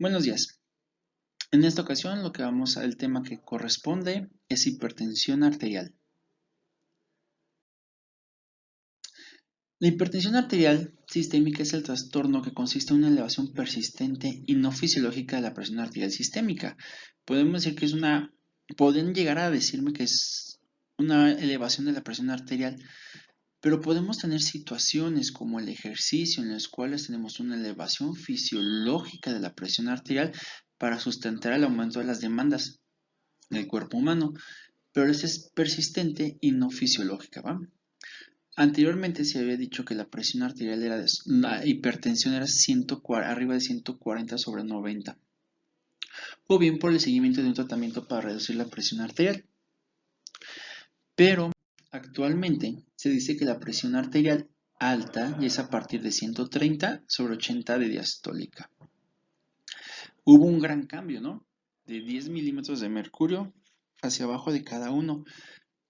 Buenos días. En esta ocasión el tema que corresponde es hipertensión arterial. La hipertensión arterial sistémica es el trastorno que consiste en una elevación persistente y no fisiológica de la presión arterial sistémica. Podemos decir que podrían llegar a decirme que es una elevación de la presión arterial, pero podemos tener situaciones como el ejercicio en las cuales tenemos una elevación fisiológica de la presión arterial para sustentar el aumento de las demandas del cuerpo humano, pero esta es persistente y no fisiológica, ¿va? Anteriormente se había dicho que la presión arterial la hipertensión era arriba de 140/90, o bien por el seguimiento de un tratamiento para reducir la presión arterial. Pero actualmente se dice que la presión arterial alta ya es a partir de 130/80 de diastólica. Hubo un gran cambio, ¿no? De 10 milímetros de mercurio hacia abajo de cada uno.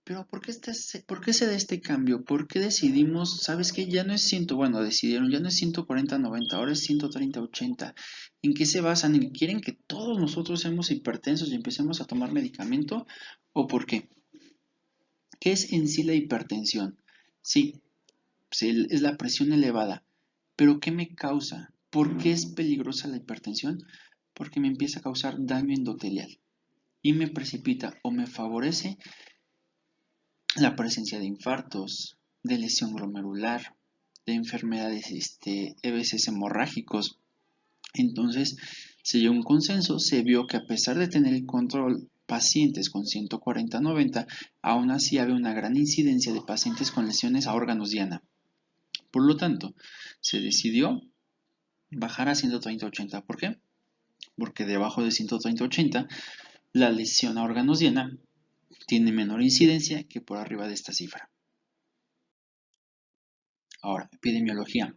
Pero ¿por qué se da este cambio? ¿Por qué decidimos, sabes qué? Ya no es decidieron, ya no es 140/90, ahora es 130/80? ¿En qué se basan? ¿En que quieren que todos nosotros seamos hipertensos y empecemos a tomar medicamento? ¿O por qué? ¿Qué es en sí la hipertensión? Sí, es la presión elevada, pero ¿qué me causa? ¿Por qué es peligrosa la hipertensión? Porque me empieza a causar daño endotelial y me precipita o me favorece la presencia de infartos, de lesión glomerular, de enfermedades, EBCs hemorrágicos. Entonces, se llegó a un consenso, se vio que a pesar de tener el control pacientes con 140/90, aún así había una gran incidencia de pacientes con lesiones a órganos diana. Por lo tanto, se decidió bajar a 130/80. ¿Por qué? Porque debajo de 130/80, la lesión a órganos diana tiene menor incidencia que por arriba de esta cifra. Ahora, epidemiología.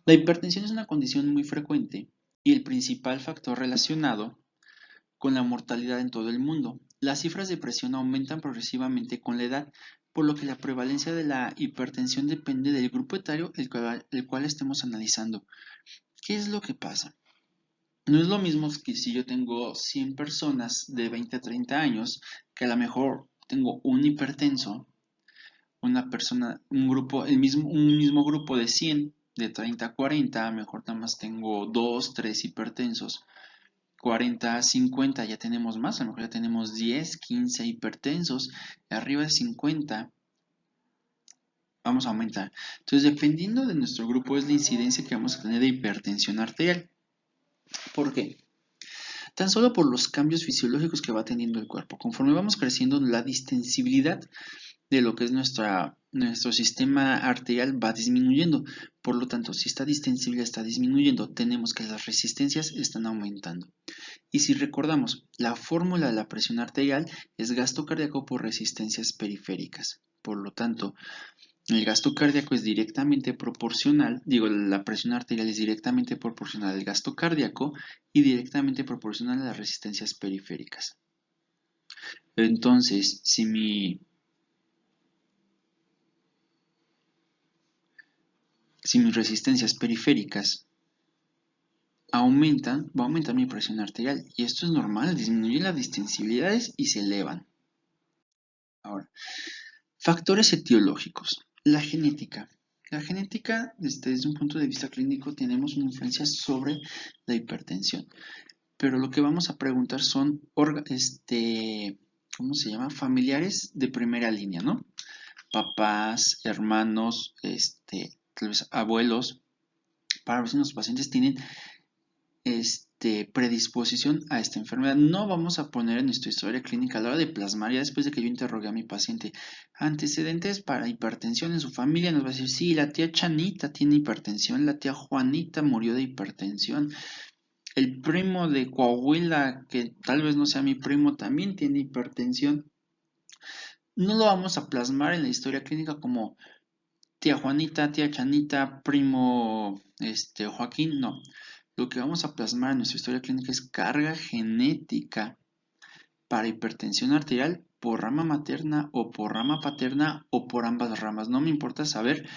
La hipertensión es una condición muy frecuente y el principal factor relacionado con la mortalidad en todo el mundo. Las cifras de presión aumentan progresivamente con la edad, por lo que la prevalencia de la hipertensión depende del grupo etario el cual estemos analizando. ¿Qué es lo que pasa? No es lo mismo que si yo tengo 100 personas de 20 a 30 años, que a lo mejor tengo un hipertenso, una persona, un mismo grupo de 100, de 30 a 40, a lo mejor nada más tengo 2, 3 hipertensos. 40 a 50 ya tenemos más, a lo mejor ya tenemos 10, 15 hipertensos. Arriba de 50 vamos a aumentar. Entonces, dependiendo de nuestro grupo es la incidencia que vamos a tener de hipertensión arterial. ¿Por qué? Tan solo por los cambios fisiológicos que va teniendo el cuerpo. Conforme vamos creciendo, la distensibilidad de lo que es nuestro sistema arterial va disminuyendo. Por lo tanto, si esta distensibilidad está disminuyendo, tenemos que las resistencias están aumentando. Y si recordamos, la fórmula de la presión arterial es gasto cardíaco por resistencias periféricas. Por lo tanto, el gasto cardíaco es directamente proporcional, la presión arterial es directamente proporcional al gasto cardíaco y directamente proporcional a las resistencias periféricas. Entonces, si mis resistencias periféricas aumentan, va a aumentar mi presión arterial. Y esto es normal, disminuye las distensibilidades y se elevan. Ahora, factores etiológicos. La genética. La genética, desde un punto de vista clínico, tenemos una influencia sobre la hipertensión. Pero lo que vamos a preguntar son, ¿cómo se llama? Familiares de primera línea, ¿no? Papás, hermanos, tal vez abuelos, para ver si los pacientes tienen predisposición a esta enfermedad. No vamos a poner en nuestra historia clínica a la hora de plasmar, ya después de que yo interrogué a mi paciente, antecedentes para hipertensión en su familia, nos va a decir, sí, la tía Chanita tiene hipertensión, la tía Juanita murió de hipertensión, el primo de Coahuila, que tal vez no sea mi primo, también tiene hipertensión. No lo vamos a plasmar en la historia clínica como tía Juanita, tía Chanita, primo Joaquín, no. Lo que vamos a plasmar en nuestra historia clínica es carga genética para hipertensión arterial por rama materna o por rama paterna o por ambas ramas. No me importa saber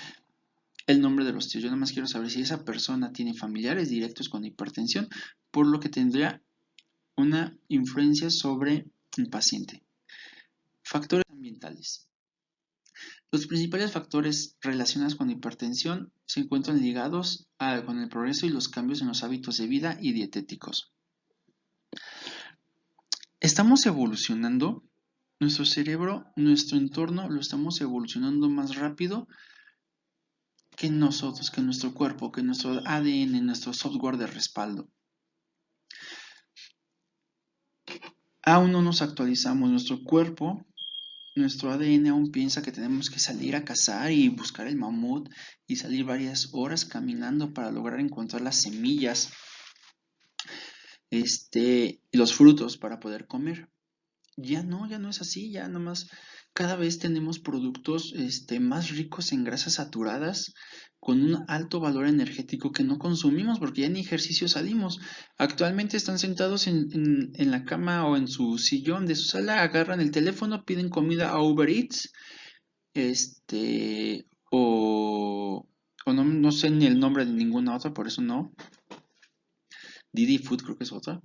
el nombre de los tíos. Yo nada más quiero saber si esa persona tiene familiares directos con hipertensión, por lo que tendría una influencia sobre el paciente. Factores ambientales. Los principales factores relacionados con hipertensión se encuentran ligados con el progreso y los cambios en los hábitos de vida y dietéticos. Estamos evolucionando, nuestro cerebro, nuestro entorno lo estamos evolucionando más rápido que nosotros, que nuestro cuerpo, que nuestro ADN, nuestro software de respaldo. Aún no nos actualizamos, nuestro cuerpo, nuestro ADN aún piensa que tenemos que salir a cazar y buscar el mamut y salir varias horas caminando para lograr encontrar las semillas, y los frutos para poder comer. Ya no es así, ya nomás cada vez tenemos productos más ricos en grasas saturadas con un alto valor energético que no consumimos porque ya ni ejercicio salimos. Actualmente están sentados en la cama o en su sillón de su sala, agarran el teléfono, piden comida a Uber Eats, o no sé ni el nombre de ninguna otra, por eso no. Didi Food creo que es otra.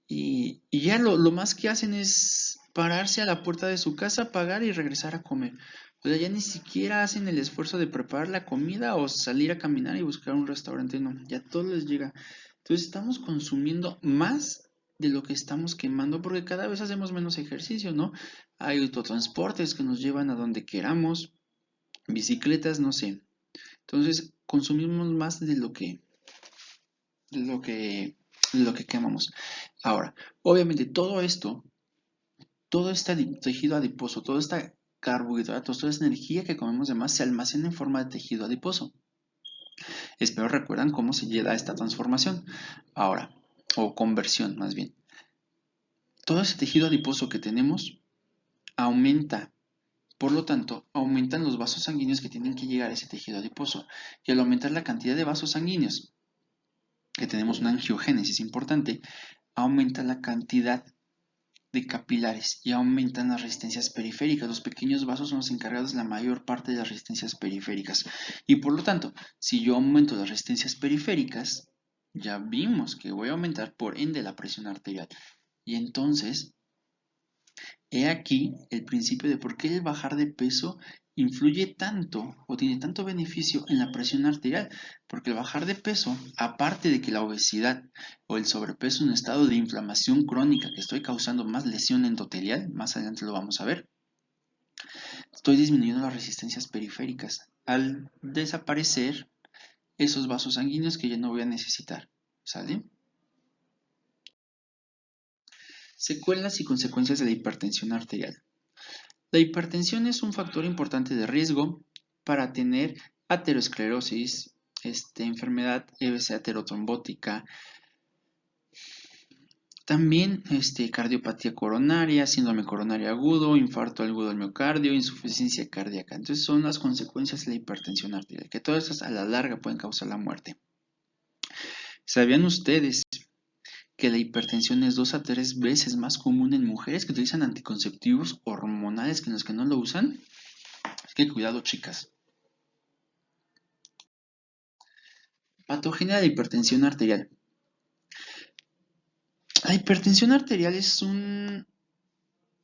Y ya lo más que hacen es pararse a la puerta de su casa, pagar y regresar a comer. O sea, ya ni siquiera hacen el esfuerzo de preparar la comida o salir a caminar y buscar un restaurante. No, ya todo les llega. Entonces estamos consumiendo más de lo que estamos quemando porque cada vez hacemos menos ejercicio, ¿no? Hay autotransportes que nos llevan a donde queramos, bicicletas, no sé. Entonces consumimos más de lo que quemamos. Ahora, obviamente todo esto, todo este tejido adiposo, todo este carbohidratos, toda esta energía que comemos de más se almacena en forma de tejido adiposo. Espero recuerdan cómo se llega a esta transformación. Ahora, o conversión más bien. Todo ese tejido adiposo que tenemos aumenta. Por lo tanto, aumentan los vasos sanguíneos que tienen que llegar a ese tejido adiposo. Y al aumentar la cantidad de vasos sanguíneos, que tenemos una angiogénesis importante, aumenta la cantidad de capilares y aumentan las resistencias periféricas. Los pequeños vasos son los encargados de la mayor parte de las resistencias periféricas. Y por lo tanto, si yo aumento las resistencias periféricas, ya vimos que voy a aumentar por ende la presión arterial. Y entonces, he aquí el principio de por qué el bajar de peso influye tanto o tiene tanto beneficio en la presión arterial, porque el bajar de peso, aparte de que la obesidad o el sobrepeso es un estado de inflamación crónica que estoy causando más lesión endotelial, más adelante lo vamos a ver, estoy disminuyendo las resistencias periféricas al desaparecer esos vasos sanguíneos que ya no voy a necesitar, ¿sale? Secuelas y consecuencias de la hipertensión arterial. La hipertensión es un factor importante de riesgo para tener aterosclerosis, enfermedad aterotrombótica, también cardiopatía coronaria, síndrome coronario agudo, infarto agudo del miocardio, insuficiencia cardíaca. Entonces son las consecuencias de la hipertensión arterial, que todas estas a la larga pueden causar la muerte. ¿Sabían ustedes que la hipertensión es 2 a 3 veces más común en mujeres que utilizan anticonceptivos hormonales que en los que no lo usan? Así que cuidado, chicas. Patogenia de hipertensión arterial. La hipertensión arterial es una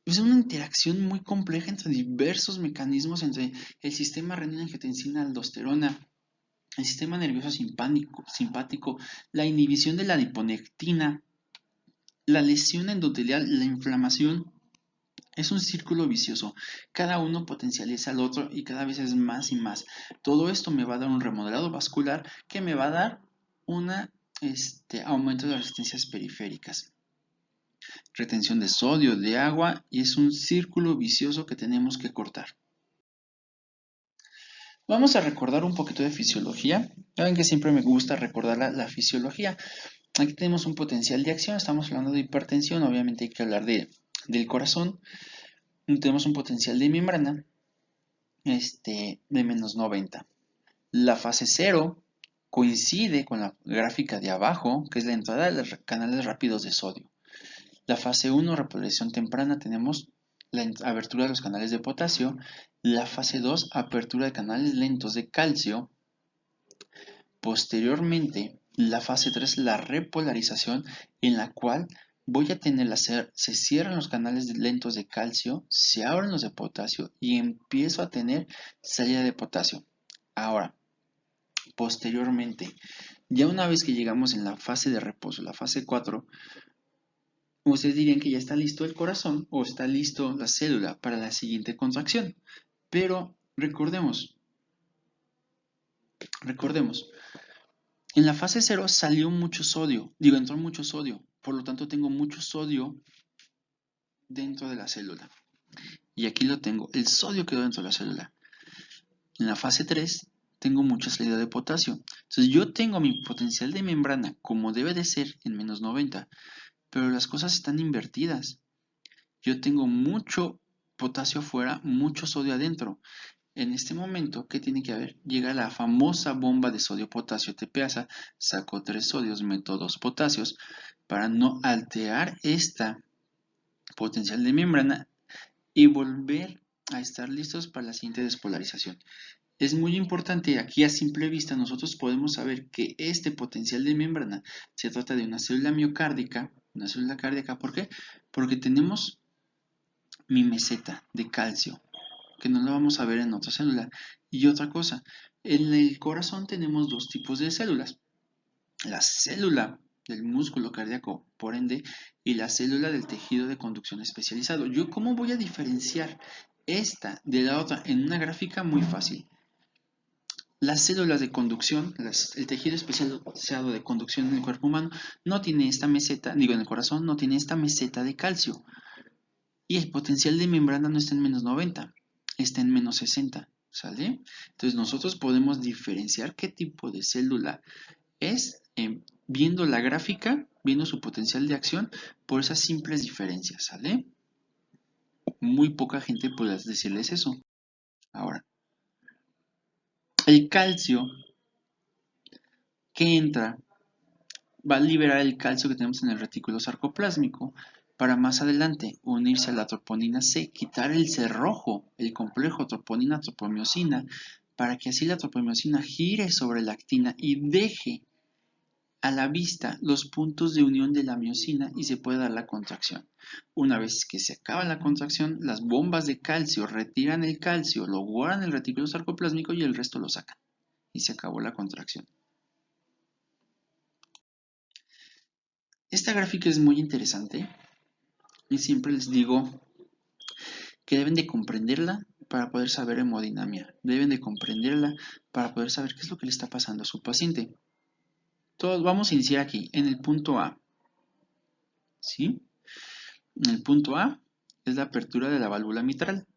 interacción muy compleja entre diversos mecanismos entre el sistema renina-angiotensina-aldosterona, el sistema nervioso simpático, la inhibición de la adiponectina, la lesión endotelial, la inflamación. Es un círculo vicioso. Cada uno potencializa al otro y cada vez es más y más. Todo esto me va a dar un remodelado vascular que me va a dar un aumento de las resistencias periféricas. Retención de sodio, de agua, y es un círculo vicioso que tenemos que cortar. Vamos a recordar un poquito de fisiología. Saben que siempre me gusta recordar la fisiología. Aquí tenemos un potencial de acción, estamos hablando de hipertensión, obviamente hay que hablar del corazón. Tenemos un potencial de membrana de menos 90. La fase 0 coincide con la gráfica de abajo, que es la entrada de los canales rápidos de sodio. La fase 1, reposición temprana, tenemos la abertura de los canales de potasio. La fase 2, apertura de canales lentos de calcio. Posteriormente, la fase 3 es la repolarización, en la cual voy a tener se cierran los canales lentos de calcio, se abren los de potasio y empiezo a tener salida de potasio. Ahora, posteriormente, ya una vez que llegamos en la fase de reposo, la fase 4, ustedes dirían que ya está listo el corazón o está listo la célula para la siguiente contracción. Pero recordemos, en la fase 0 salió mucho sodio, entró mucho sodio, por lo tanto tengo mucho sodio dentro de la célula. Y aquí lo tengo, el sodio quedó dentro de la célula. En la fase 3 tengo mucha salida de potasio. Entonces yo tengo mi potencial de membrana como debe de ser en menos 90, pero las cosas están invertidas. Yo tengo mucho potasio afuera, mucho sodio adentro. En este momento, ¿qué tiene que haber? Llega la famosa bomba de sodio-potasio TPasa, saco 3 sodios, meto 2 potasios, para no alterar esta potencial de membrana y volver a estar listos para la siguiente despolarización. Es muy importante, aquí a simple vista nosotros podemos saber que este potencial de membrana se trata de una célula miocárdica, ¿por qué? Porque tenemos mi meseta de calcio, que no la vamos a ver en otra célula. Y otra cosa, en el corazón tenemos dos tipos de células. La célula del músculo cardíaco, por ende, y la célula del tejido de conducción especializado. ¿Yo cómo voy a diferenciar esta de la otra en una gráfica? Muy fácil. Las células de conducción, el tejido especializado de conducción en el cuerpo humano, no tiene esta meseta, en el corazón no tiene esta meseta de calcio. Y el potencial de membrana no está en menos 90, está en menos 60, ¿sale? Entonces nosotros podemos diferenciar qué tipo de célula es viendo la gráfica, viendo su potencial de acción, por esas simples diferencias, ¿sale? Muy poca gente puede decirles eso. Ahora, el calcio que entra va a liberar el calcio que tenemos en el retículo sarcoplásmico para más adelante unirse a la troponina C, quitar el cerrojo, el complejo troponina-tropomiosina, para que así la tropomiosina gire sobre la actina y deje a la vista los puntos de unión de la miosina y se puede dar la contracción. Una vez que se acaba la contracción, las bombas de calcio retiran el calcio, lo guardan en el retículo sarcoplásmico y el resto lo sacan. Y se acabó la contracción. Esta gráfica es muy interesante y siempre les digo que deben de comprenderla para poder saber hemodinamia. Deben de comprenderla para poder saber qué es lo que le está pasando a su paciente. Todos vamos a iniciar aquí, en el punto A. ¿Sí? En el punto A es la apertura de la válvula mitral.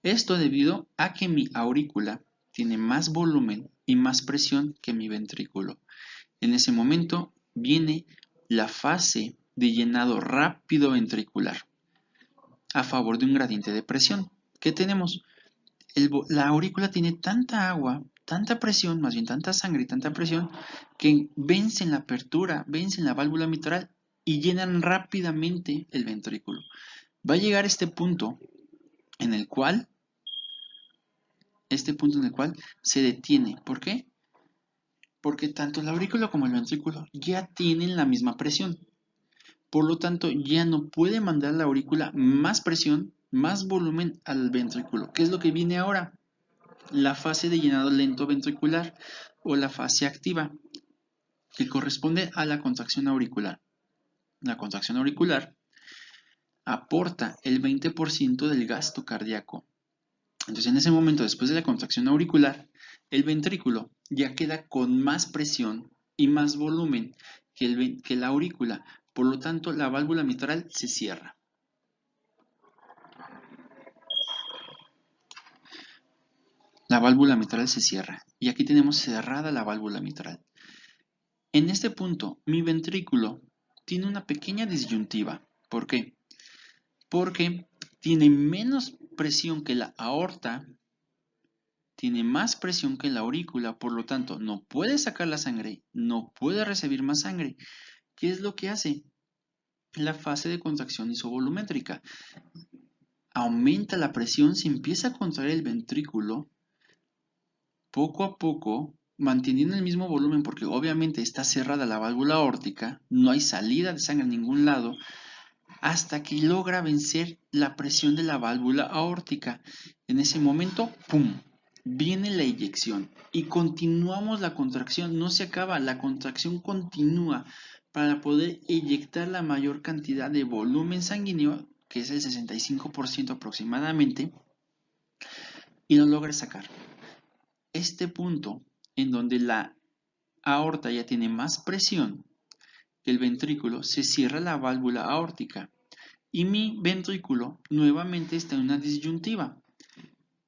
Esto debido a que mi aurícula tiene más volumen y más presión que mi ventrículo. En ese momento viene la fase de llenado rápido ventricular a favor de un gradiente de presión. ¿Qué tenemos? La aurícula tiene tanta agua, tanta presión, más bien tanta sangre y tanta presión, que vencen la apertura, vencen la válvula mitral y llenan rápidamente el ventrículo. Va a llegar en el cual, este punto en el cual se detiene. ¿Por qué? Porque tanto la aurícula como el ventrículo ya tienen la misma presión. Por lo tanto, ya no puede mandar la aurícula más presión, más volumen al ventrículo. ¿Qué es lo que viene ahora? La fase de llenado lento ventricular o la fase activa, que corresponde a la contracción auricular. La contracción auricular aporta el 20% del gasto cardíaco. Entonces, en ese momento, después de la contracción auricular, el ventrículo ya queda con más presión y más volumen que la aurícula. Por lo tanto, la válvula mitral se cierra. La válvula mitral se cierra. Y aquí tenemos cerrada la válvula mitral. En este punto, mi ventrículo tiene una pequeña disyuntiva. ¿Por qué? Porque tiene menos presión que la aorta, tiene más presión que la aurícula, por lo tanto, no puede sacar la sangre, no puede recibir más sangre. ¿Qué es lo que hace? La fase de contracción isovolumétrica. Aumenta la presión, se empieza a contraer el ventrículo poco a poco, manteniendo el mismo volumen, porque obviamente está cerrada la válvula aórtica, no hay salida de sangre a ningún lado, hasta que logra vencer la presión de la válvula aórtica. En ese momento, ¡pum!, viene la eyección y continuamos la contracción, no se acaba, la contracción continúa para poder eyectar la mayor cantidad de volumen sanguíneo, que es el 65% aproximadamente, y lo logra sacar. Este punto en donde la aorta ya tiene más presión que el ventrículo, se cierra la válvula aórtica y mi ventrículo nuevamente está en una disyuntiva.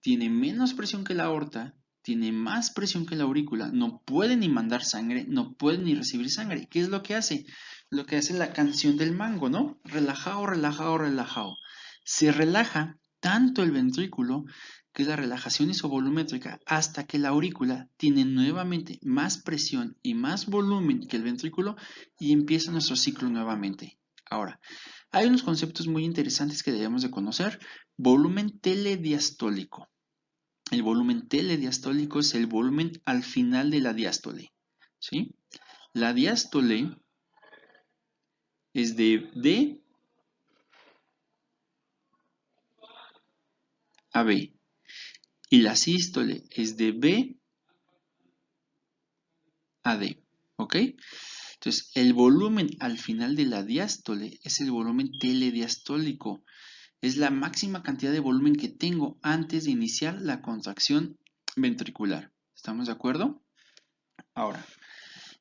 Tiene menos presión que la aorta, tiene más presión que la aurícula, no puede ni mandar sangre, no puede ni recibir sangre. ¿Qué es lo que hace? Lo que hace la canción del mango, ¿no? Relajado, relajado, relajado. Se relaja tanto el ventrículo, que es la relajación isovolumétrica, hasta que la aurícula tiene nuevamente más presión y más volumen que el ventrículo y empieza nuestro ciclo nuevamente. Ahora, hay unos conceptos muy interesantes que debemos de conocer. Volumen telediastólico. El volumen telediastólico es el volumen al final de la diástole, ¿sí? La diástole es de D a B y la sístole es de B a D, ¿ok? Entonces, el volumen al final de la diástole es el volumen telediastólico. Es la máxima cantidad de volumen que tengo antes de iniciar la contracción ventricular. ¿Estamos de acuerdo? Ahora,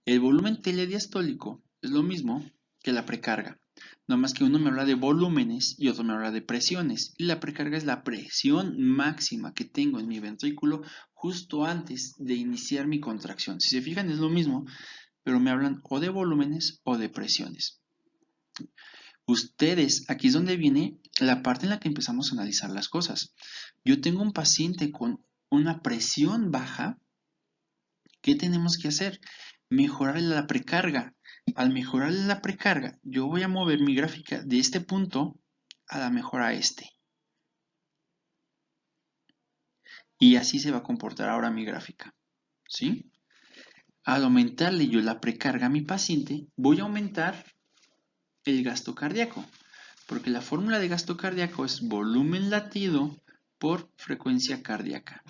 el volumen telediastólico es lo mismo que la precarga. No más que uno me habla de volúmenes y otro me habla de presiones. Y la precarga es la presión máxima que tengo en mi ventrículo justo antes de iniciar mi contracción. Si se fijan es lo mismo, pero me hablan o de volúmenes o de presiones. Ustedes, aquí es donde viene la parte en la que empezamos a analizar las cosas. Yo tengo un paciente con una presión baja. ¿Qué tenemos que hacer? Mejorar la precarga. Al mejorar la precarga, yo voy a mover mi gráfica de este punto a la mejor a este. Y así se va a comportar ahora mi gráfica. ¿Sí? Al aumentarle yo la precarga a mi paciente, voy a aumentar el gasto cardíaco. Porque la fórmula de gasto cardíaco es volumen latido por frecuencia cardíaca.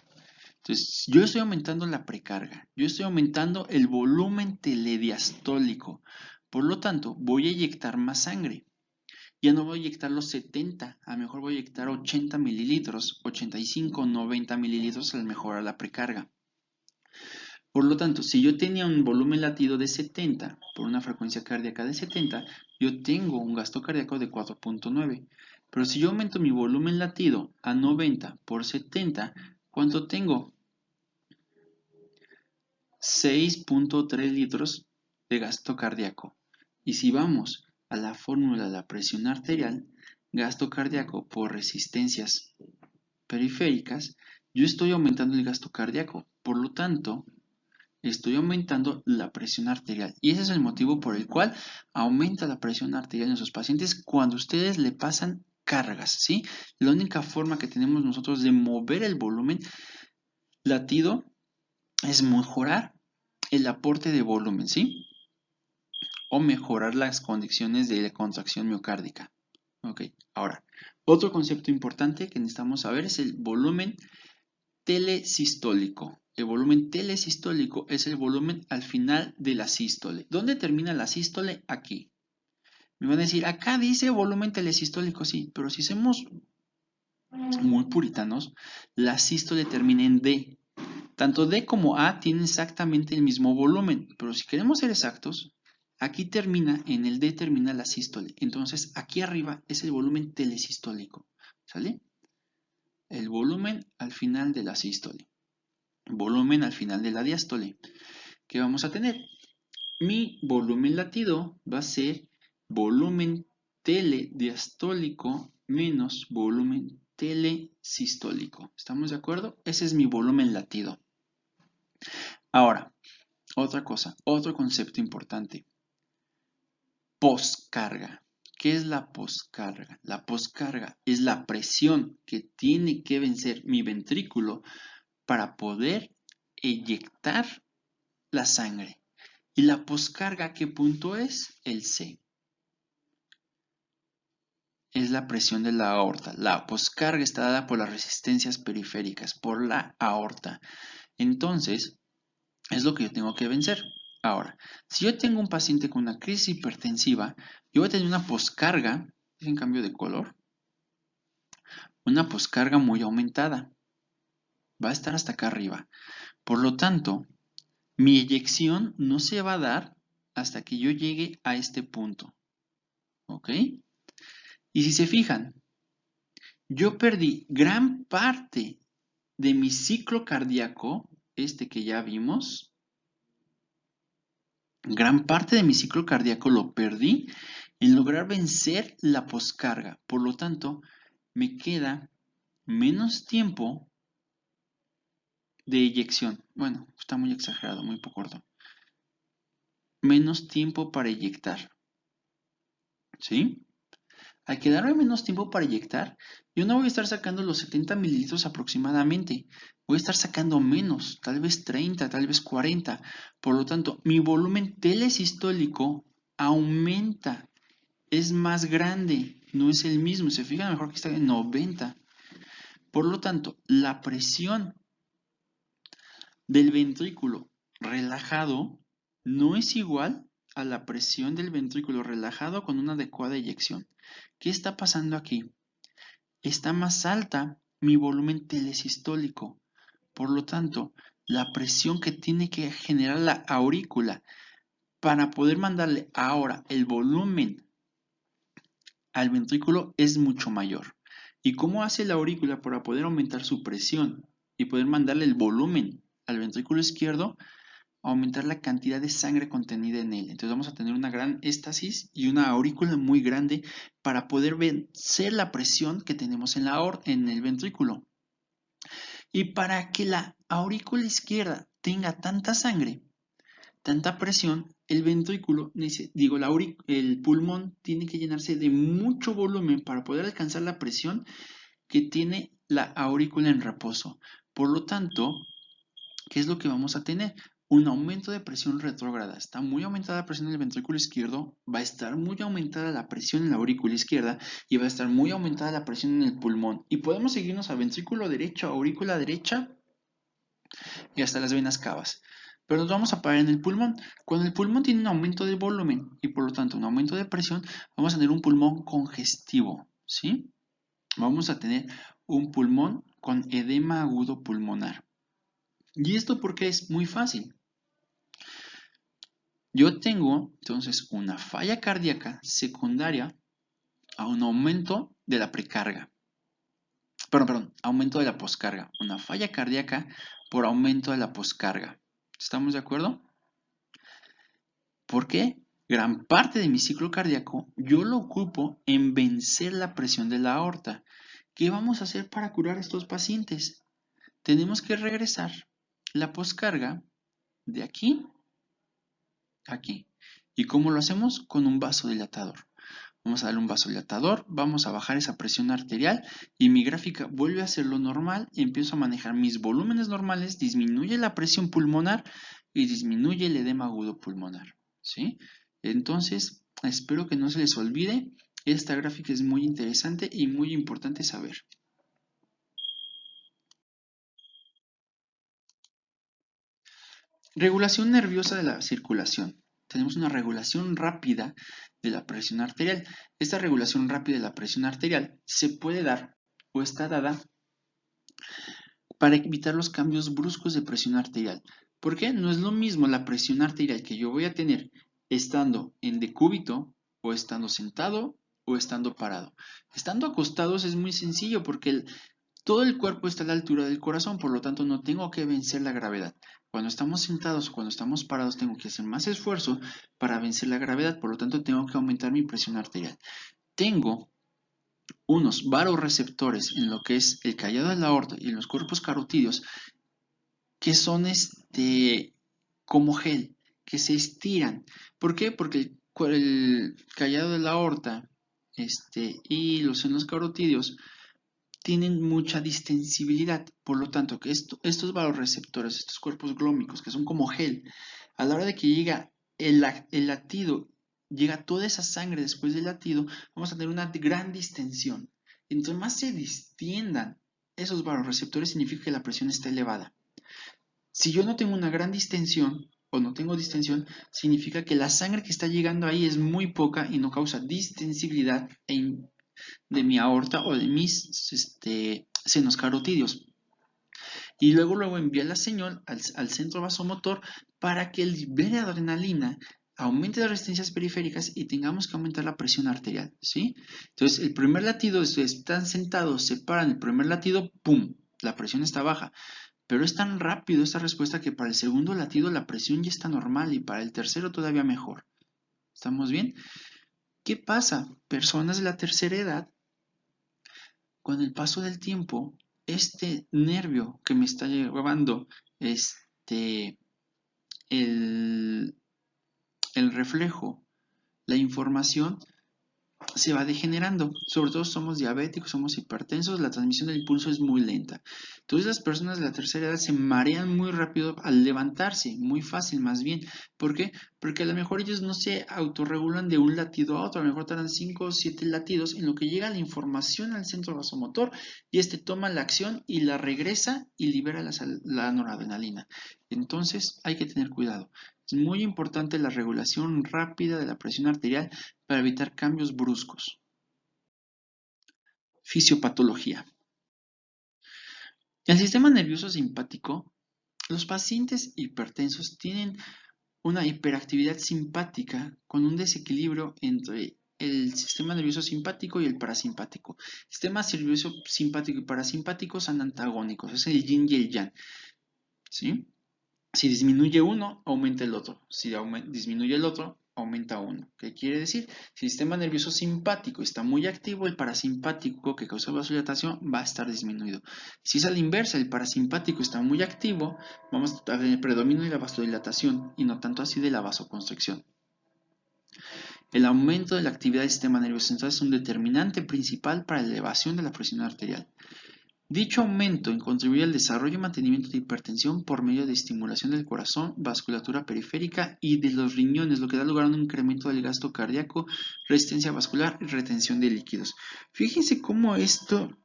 Entonces, yo estoy aumentando la precarga, yo estoy aumentando el volumen telediastólico. Por lo tanto, voy a inyectar más sangre. Ya no voy a inyectar los 70, a lo mejor voy a inyectar 80 mililitros, 85, 90 mililitros al mejorar la precarga. Por lo tanto, si yo tenía un volumen latido de 70 por una frecuencia cardíaca de 70, yo tengo un gasto cardíaco de 4.9. Pero si yo aumento mi volumen latido a 90 por 70, ¿cuánto tengo? 6.3 litros de gasto cardíaco. Y si vamos a la fórmula de la presión arterial, gasto cardíaco por resistencias periféricas, yo estoy aumentando el gasto cardíaco. Por lo tanto, estoy aumentando la presión arterial. Y ese es el motivo por el cual aumenta la presión arterial en sus pacientes cuando ustedes le pasan cargas, ¿sí? La única forma que tenemos nosotros de mover el volumen latido es mejorar el aporte de volumen, ¿sí? O mejorar las condiciones de contracción miocárdica. Ok, ahora, otro concepto importante que necesitamos saber es el volumen telesistólico. El volumen telesistólico es el volumen al final de la sístole. ¿Dónde termina la sístole? Aquí. Me van a decir, acá dice volumen telesistólico, sí, pero si somos muy puritanos, la sístole termina en D. Tanto D como A tienen exactamente el mismo volumen, pero si queremos ser exactos, aquí termina, en el D termina la sístole. Entonces, aquí arriba es el volumen telesistólico, ¿sale? El volumen al final de la sístole. Volumen al final de la diástole. ¿Qué vamos a tener? Mi volumen latido va a ser volumen telediastólico menos volumen telesistólico. ¿Estamos de acuerdo? Ese es mi volumen latido. Ahora, otra cosa, otro concepto importante. Poscarga. ¿Qué es la poscarga? La poscarga es la presión que tiene que vencer mi ventrículo para poder eyectar la sangre. Y la poscarga, ¿qué punto es? El C. Es la presión de la aorta. La poscarga está dada por las resistencias periféricas, por la aorta. Entonces, es lo que yo tengo que vencer. Ahora, si yo tengo un paciente con una crisis hipertensiva, yo voy a tener una poscarga, en cambio de color, una poscarga muy aumentada. Va a estar hasta acá arriba. Por lo tanto, mi eyección no se va a dar hasta que yo llegue a este punto. ¿Ok? Y si se fijan, yo perdí gran parte de mi ciclo cardíaco, este que ya vimos, gran parte de mi ciclo cardíaco lo perdí en lograr vencer la poscarga. Por lo tanto, me queda menos tiempo de eyección. Bueno, está muy exagerado, muy poco corto. Menos tiempo para eyectar. ¿Sí? Al quedarme menos tiempo para eyectar, yo no voy a estar sacando los 70 mililitros aproximadamente. Voy a estar sacando menos, tal vez 30, tal vez 40. Por lo tanto, mi volumen telesistólico aumenta. Es más grande, no es el mismo. Se fijan mejor que está en 90. Por lo tanto, la presión del ventrículo relajado no es igual a la presión del ventrículo relajado con una adecuada eyección. ¿Qué está pasando aquí? Está más alta mi volumen telesistólico. Por lo tanto, la presión que tiene que generar la aurícula para poder mandarle ahora el volumen al ventrículo es mucho mayor. ¿Y cómo hace la aurícula para poder aumentar su presión y poder mandarle el volumen al ventrículo izquierdo? Aumentar la cantidad de sangre contenida en él. Entonces vamos a tener una gran éstasis y una aurícula muy grande para poder vencer la presión que tenemos en el ventrículo. Y para que la aurícula izquierda tenga tanta sangre, tanta presión, el ventrículo, el pulmón tiene que llenarse de mucho volumen para poder alcanzar la presión que tiene la aurícula en reposo. Por lo tanto, ¿qué es lo que vamos a tener? Un aumento de presión retrógrada. Está muy aumentada la presión en el ventrículo izquierdo, va a estar muy aumentada la presión en la aurícula izquierda y va a estar muy aumentada la presión en el pulmón. Y podemos seguirnos a ventrículo derecho, aurícula derecha y hasta las venas cavas. Pero nos vamos a parar en el pulmón. Cuando el pulmón tiene un aumento de volumen y por lo tanto un aumento de presión, vamos a tener un pulmón congestivo, ¿sí? Vamos a tener un pulmón con edema agudo pulmonar. ¿Y esto por qué? Es muy fácil. Yo tengo entonces una falla cardíaca secundaria a un aumento de la precarga. Perdón, aumento de la poscarga. Una falla cardíaca por aumento de la poscarga. ¿Estamos de acuerdo? ¿Por qué? Gran parte de mi ciclo cardíaco yo lo ocupo en vencer la presión de la aorta. ¿Qué vamos a hacer para curar a estos pacientes? Tenemos que regresar la poscarga de aquí a aquí. ¿Y cómo lo hacemos? Con un vasodilatador. Vamos a darle un vasodilatador, vamos a bajar esa presión arterial y mi gráfica vuelve a ser lo normal, empiezo a manejar mis volúmenes normales, disminuye la presión pulmonar y disminuye el edema agudo pulmonar, ¿sí? Entonces, espero que no se les olvide, esta gráfica es muy interesante y muy importante saber. Regulación nerviosa de la circulación. Tenemos una regulación rápida de la presión arterial. Esta regulación rápida de la presión arterial se puede dar o está dada para evitar los cambios bruscos de presión arterial. ¿Por qué? No es lo mismo la presión arterial que yo voy a tener estando en decúbito o estando sentado o estando parado. Estando acostados es muy sencillo porque todo el cuerpo está a la altura del corazón, por lo tanto no tengo que vencer la gravedad. Cuando estamos sentados o cuando estamos parados tengo que hacer más esfuerzo para vencer la gravedad, por lo tanto tengo que aumentar mi presión arterial. Tengo unos varoreceptores en lo que es el callado de la aorta y en los cuerpos carotídeos que son como gel, que se estiran. ¿Por qué? Porque el callado de la aorta y los senos carotídeos tienen mucha distensibilidad, por lo tanto que estos vasoreceptores, estos cuerpos glómicos que son como gel, a la hora de que llega el latido, llega toda esa sangre después del latido, vamos a tener una gran distensión. Entre más se distiendan esos vasoreceptores, significa que la presión está elevada. Si yo no tengo una gran distensión o no tengo distensión, significa que la sangre que está llegando ahí es muy poca y no causa distensibilidad de mi aorta o de mis senos carotídeos. Y luego envía la señal al centro vasomotor para que libere adrenalina, aumente las resistencias periféricas y tengamos que aumentar la presión arterial, ¿sí? Entonces, el primer latido, están sentados, se paran, el primer latido, ¡pum!, la presión está baja. Pero es tan rápido esta respuesta que para el segundo latido la presión ya está normal y para el tercero todavía mejor. ¿Estamos bien? ¿Qué pasa? Personas de la tercera edad, con el paso del tiempo, este nervio que me está llevando el reflejo, la información, se va degenerando. Sobre todo somos diabéticos, somos hipertensos, la transmisión del impulso es muy lenta. Entonces las personas de la tercera edad se marean muy rápido al levantarse, muy fácil más bien. ¿Por qué? Porque a lo mejor ellos no se autorregulan de un latido a otro, a lo mejor tardan 5 o 7 latidos en lo que llega la información al centro vasomotor y toma la acción y la regresa y libera la noradrenalina. Entonces hay que tener cuidado. Es muy importante la regulación rápida de la presión arterial para evitar cambios bruscos. Fisiopatología. En el sistema nervioso simpático, los pacientes hipertensos tienen una hiperactividad simpática con un desequilibrio entre el sistema nervioso simpático y el parasimpático. El sistema nervioso simpático y parasimpático son antagónicos, es el yin y el yang, ¿sí? Si disminuye uno, aumenta el otro. Si disminuye el otro, aumenta uno. ¿Qué quiere decir? Si el sistema nervioso simpático está muy activo, el parasimpático que causa vasodilatación va a estar disminuido. Si es a la inversa, el parasimpático está muy activo, vamos a tener predominio de la vasodilatación y no tanto así de la vasoconstricción. El aumento de la actividad del sistema nervioso central es un determinante principal para la elevación de la presión arterial. Dicho aumento contribuye al desarrollo y mantenimiento de hipertensión por medio de estimulación del corazón, vasculatura periférica y de los riñones, lo que da lugar a un incremento del gasto cardíaco, resistencia vascular y retención de líquidos. Fíjense cómo esto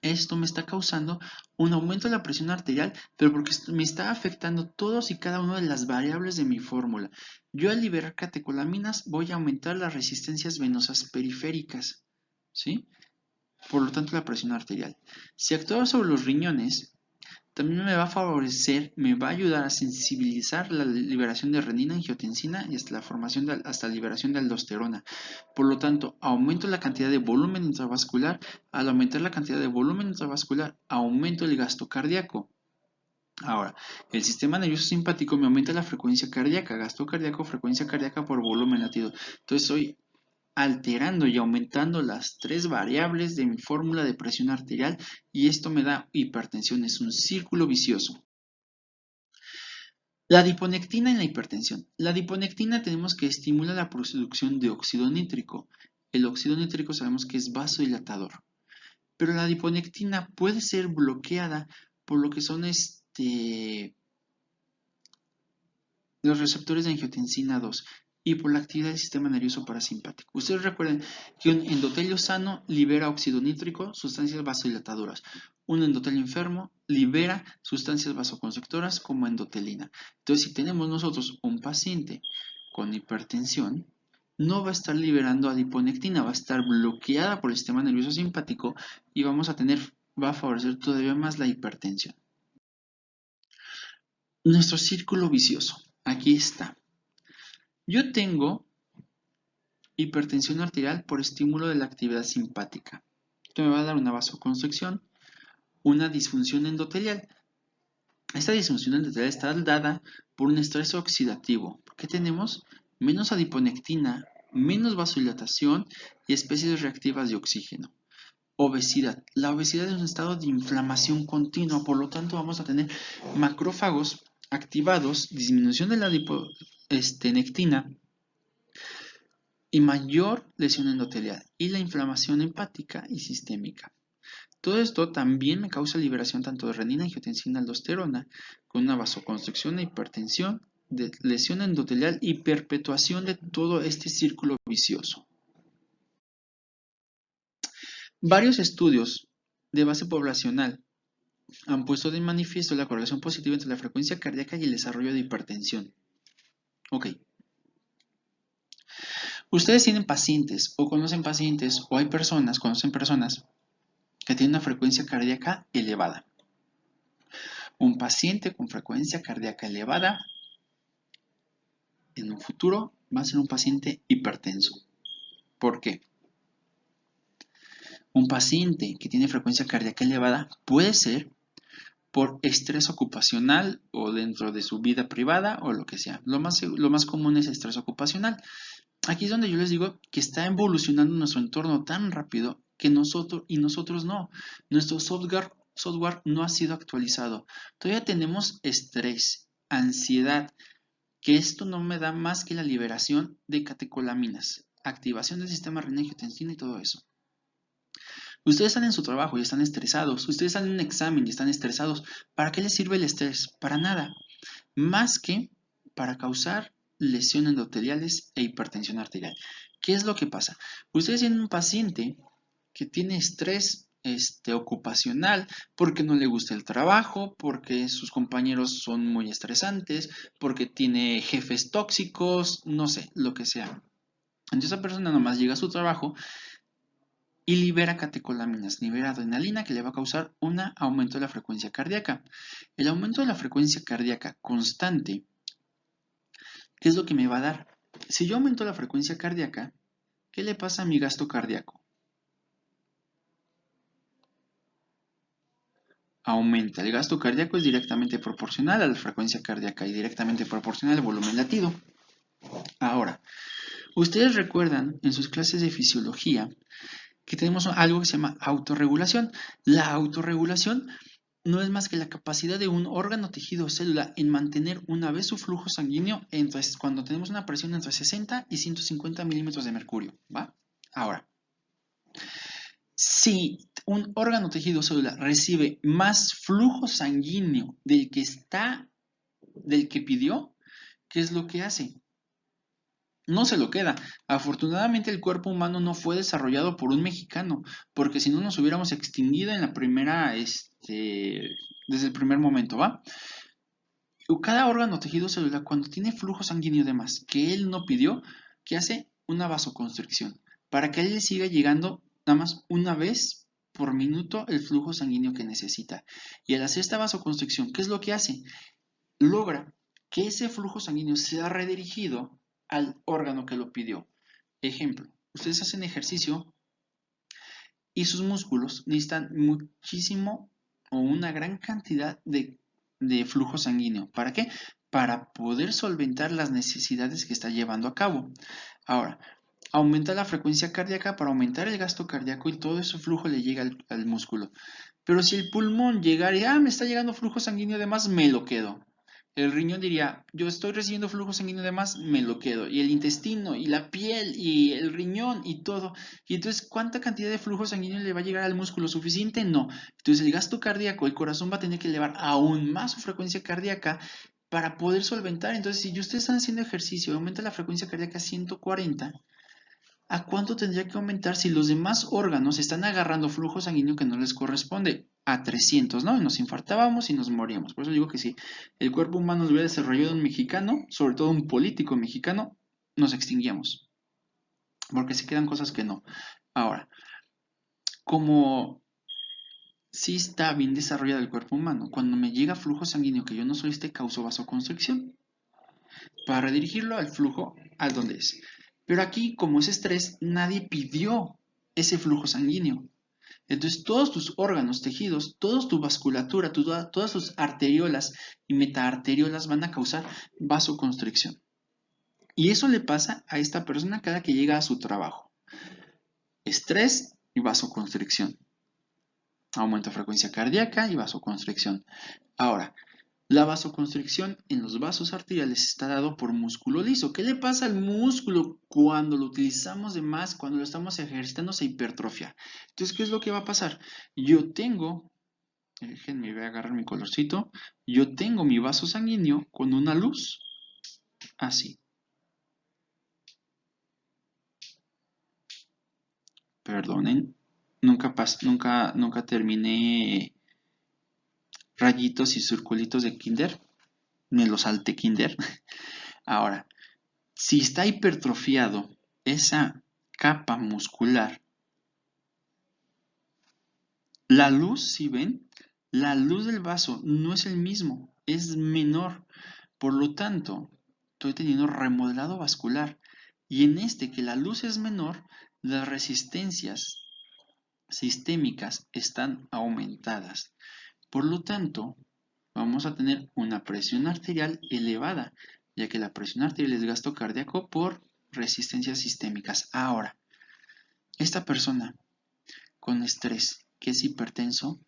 me está causando un aumento de la presión arterial, pero porque me está afectando todos y cada una de las variables de mi fórmula. Yo al liberar catecolaminas voy a aumentar las resistencias venosas periféricas, ¿sí? Por lo tanto la presión arterial. Si actúa sobre los riñones, también me va a favorecer, me va a ayudar a sensibilizar la liberación de renina, angiotensina y hasta la liberación de aldosterona. Por lo tanto, aumento la cantidad de volumen intravascular. Al aumentar la cantidad de volumen intravascular, aumento el gasto cardíaco. Ahora, el sistema nervioso simpático me aumenta la frecuencia cardíaca, gasto cardíaco, frecuencia cardíaca por volumen latido. Entonces estoy alterando y aumentando las tres variables de mi fórmula de presión arterial y esto me da hipertensión. Es un círculo vicioso. La adiponectina en la hipertensión. La adiponectina tenemos que estimula la producción de óxido nítrico. El óxido nítrico sabemos que es vasodilatador. Pero la adiponectina puede ser bloqueada por lo que son los receptores de angiotensina 2 y por la actividad del sistema nervioso parasimpático. Ustedes recuerden que un endotelio sano libera óxido nítrico, sustancias vasodilatadoras. Un endotelio enfermo libera sustancias vasoconstrictoras como endotelina. Entonces, si tenemos nosotros un paciente con hipertensión, no va a estar liberando adiponectina, va a estar bloqueada por el sistema nervioso simpático y va a favorecer todavía más la hipertensión. Nuestro círculo vicioso. Aquí está. Yo tengo hipertensión arterial por estímulo de la actividad simpática. Esto me va a dar una vasoconstricción, una disfunción endotelial. Esta disfunción endotelial está dada por un estrés oxidativo. ¿Qué tenemos? Menos adiponectina, menos vasodilatación y especies reactivas de oxígeno. Obesidad. La obesidad es un estado de inflamación continua, por lo tanto vamos a tener macrófagos activados, disminución de la adiponectina y mayor lesión endotelial y la inflamación hepática y sistémica. Todo esto también me causa liberación tanto de renina, angiotensina, aldosterona, con una vasoconstricción e hipertensión, de lesión endotelial y perpetuación de todo este círculo vicioso. Varios estudios de base poblacional han puesto de manifiesto la correlación positiva entre la frecuencia cardíaca y el desarrollo de hipertensión. Ok. Ustedes tienen pacientes o conocen pacientes o hay personas, conocen personas que tienen una frecuencia cardíaca elevada. Un paciente con frecuencia cardíaca elevada en un futuro va a ser un paciente hipertenso. ¿Por qué? Un paciente que tiene frecuencia cardíaca elevada puede ser por estrés ocupacional o dentro de su vida privada o lo que sea. Lo más común es estrés ocupacional. Aquí es donde yo les digo que está evolucionando nuestro entorno tan rápido que nosotros no. Nuestro software no ha sido actualizado. Todavía tenemos estrés, ansiedad, que esto no me da más que la liberación de catecolaminas, activación del sistema renina-angiotensina y todo eso. Ustedes están en su trabajo y están estresados. Ustedes están en un examen y están estresados. ¿Para qué les sirve el estrés? Para nada. Más que para causar lesiones endoteliales e hipertensión arterial. ¿Qué es lo que pasa? Ustedes tienen un paciente que tiene estrés ocupacional porque no le gusta el trabajo, porque sus compañeros son muy estresantes, porque tiene jefes tóxicos, no sé, lo que sea. Entonces esa persona nomás llega a su trabajo y libera catecolaminas, libera adrenalina que le va a causar un aumento de la frecuencia cardíaca. El aumento de la frecuencia cardíaca constante, ¿qué es lo que me va a dar? Si yo aumento la frecuencia cardíaca, ¿qué le pasa a mi gasto cardíaco? Aumenta. El gasto cardíaco es directamente proporcional a la frecuencia cardíaca y directamente proporcional al volumen latido. Ahora, ustedes recuerdan en sus clases de fisiología que tenemos algo que se llama autorregulación. La autorregulación no es más que la capacidad de un órgano, tejido o célula en mantener una vez su flujo sanguíneo cuando tenemos una presión entre 60 y 150 milímetros de mercurio, ¿va? Ahora, si un órgano, tejido o célula recibe más flujo sanguíneo del que pidió, ¿qué es lo que hace? No se lo queda. Afortunadamente el cuerpo humano no fue desarrollado por un mexicano, porque si no nos hubiéramos extinguido en la primera, desde el primer momento, ¿va? Cada órgano, tejido, celular, cuando tiene flujo sanguíneo de más que él no pidió, ¿qué hace? Una vasoconstricción, para que él le siga llegando nada más una vez por minuto el flujo sanguíneo que necesita. Y al hacer esta vasoconstricción, ¿qué es lo que hace? Logra que ese flujo sanguíneo sea redirigido al órgano que lo pidió. Ejemplo, ustedes hacen ejercicio y sus músculos necesitan muchísimo o una gran cantidad de flujo sanguíneo. ¿Para qué? Para poder solventar las necesidades que está llevando a cabo. Ahora, aumenta la frecuencia cardíaca para aumentar el gasto cardíaco y todo ese flujo le llega al músculo. Pero si el pulmón llegara y, me está llegando flujo sanguíneo de más, me lo quedo. El riñón diría, yo estoy recibiendo flujo sanguíneo de más, me lo quedo. Y el intestino, y la piel, y el riñón, y todo. Y entonces, ¿cuánta cantidad de flujo sanguíneo le va a llegar al músculo? ¿Suficiente? No. Entonces, el gasto cardíaco, el corazón va a tener que elevar aún más su frecuencia cardíaca para poder solventar. Entonces, si ustedes están haciendo ejercicio y aumenta la frecuencia cardíaca a 140, ¿a cuánto tendría que aumentar si los demás órganos están agarrando flujo sanguíneo que no les corresponde? A 300, ¿no? Y nos infartábamos y nos moríamos. Por eso digo que si el cuerpo humano lo hubiera desarrollado un mexicano, sobre todo un político mexicano, nos extinguíamos. Porque se quedan cosas que no. Ahora, como sí está bien desarrollado el cuerpo humano, cuando me llega flujo sanguíneo que yo no soy, causo vasoconstricción para redirigirlo al flujo al donde es. Pero aquí, como es estrés, nadie pidió ese flujo sanguíneo. Entonces, todos tus órganos, tejidos, toda tu vasculatura, todas tus arteriolas y metaarteriolas van a causar vasoconstricción. Y eso le pasa a esta persona cada que llega a su trabajo. Estrés y vasoconstricción. Aumento de frecuencia cardíaca y vasoconstricción. Ahora, La vasoconstricción en los vasos arteriales está dado por músculo liso. ¿Qué le pasa al músculo cuando lo utilizamos de más, cuando lo estamos ejercitando? Se hipertrofia. Entonces, ¿qué es lo que va a pasar? Yo tengo, déjenme, voy a agarrar mi colorcito, yo tengo mi vaso sanguíneo con una luz así. Perdonen, nunca terminé rayitos y circulitos de kinder, me los salté kinder. Ahora, si está hipertrofiado esa capa muscular, la luz, si ven, la luz del vaso no es el mismo, es menor. Por lo tanto, estoy teniendo remodelado vascular. Y en este que la luz es menor, las resistencias sistémicas están aumentadas. Por lo tanto, vamos a tener una presión arterial elevada, ya que la presión arterial es gasto cardíaco por resistencias sistémicas. Ahora, esta persona con estrés que es hipertenso,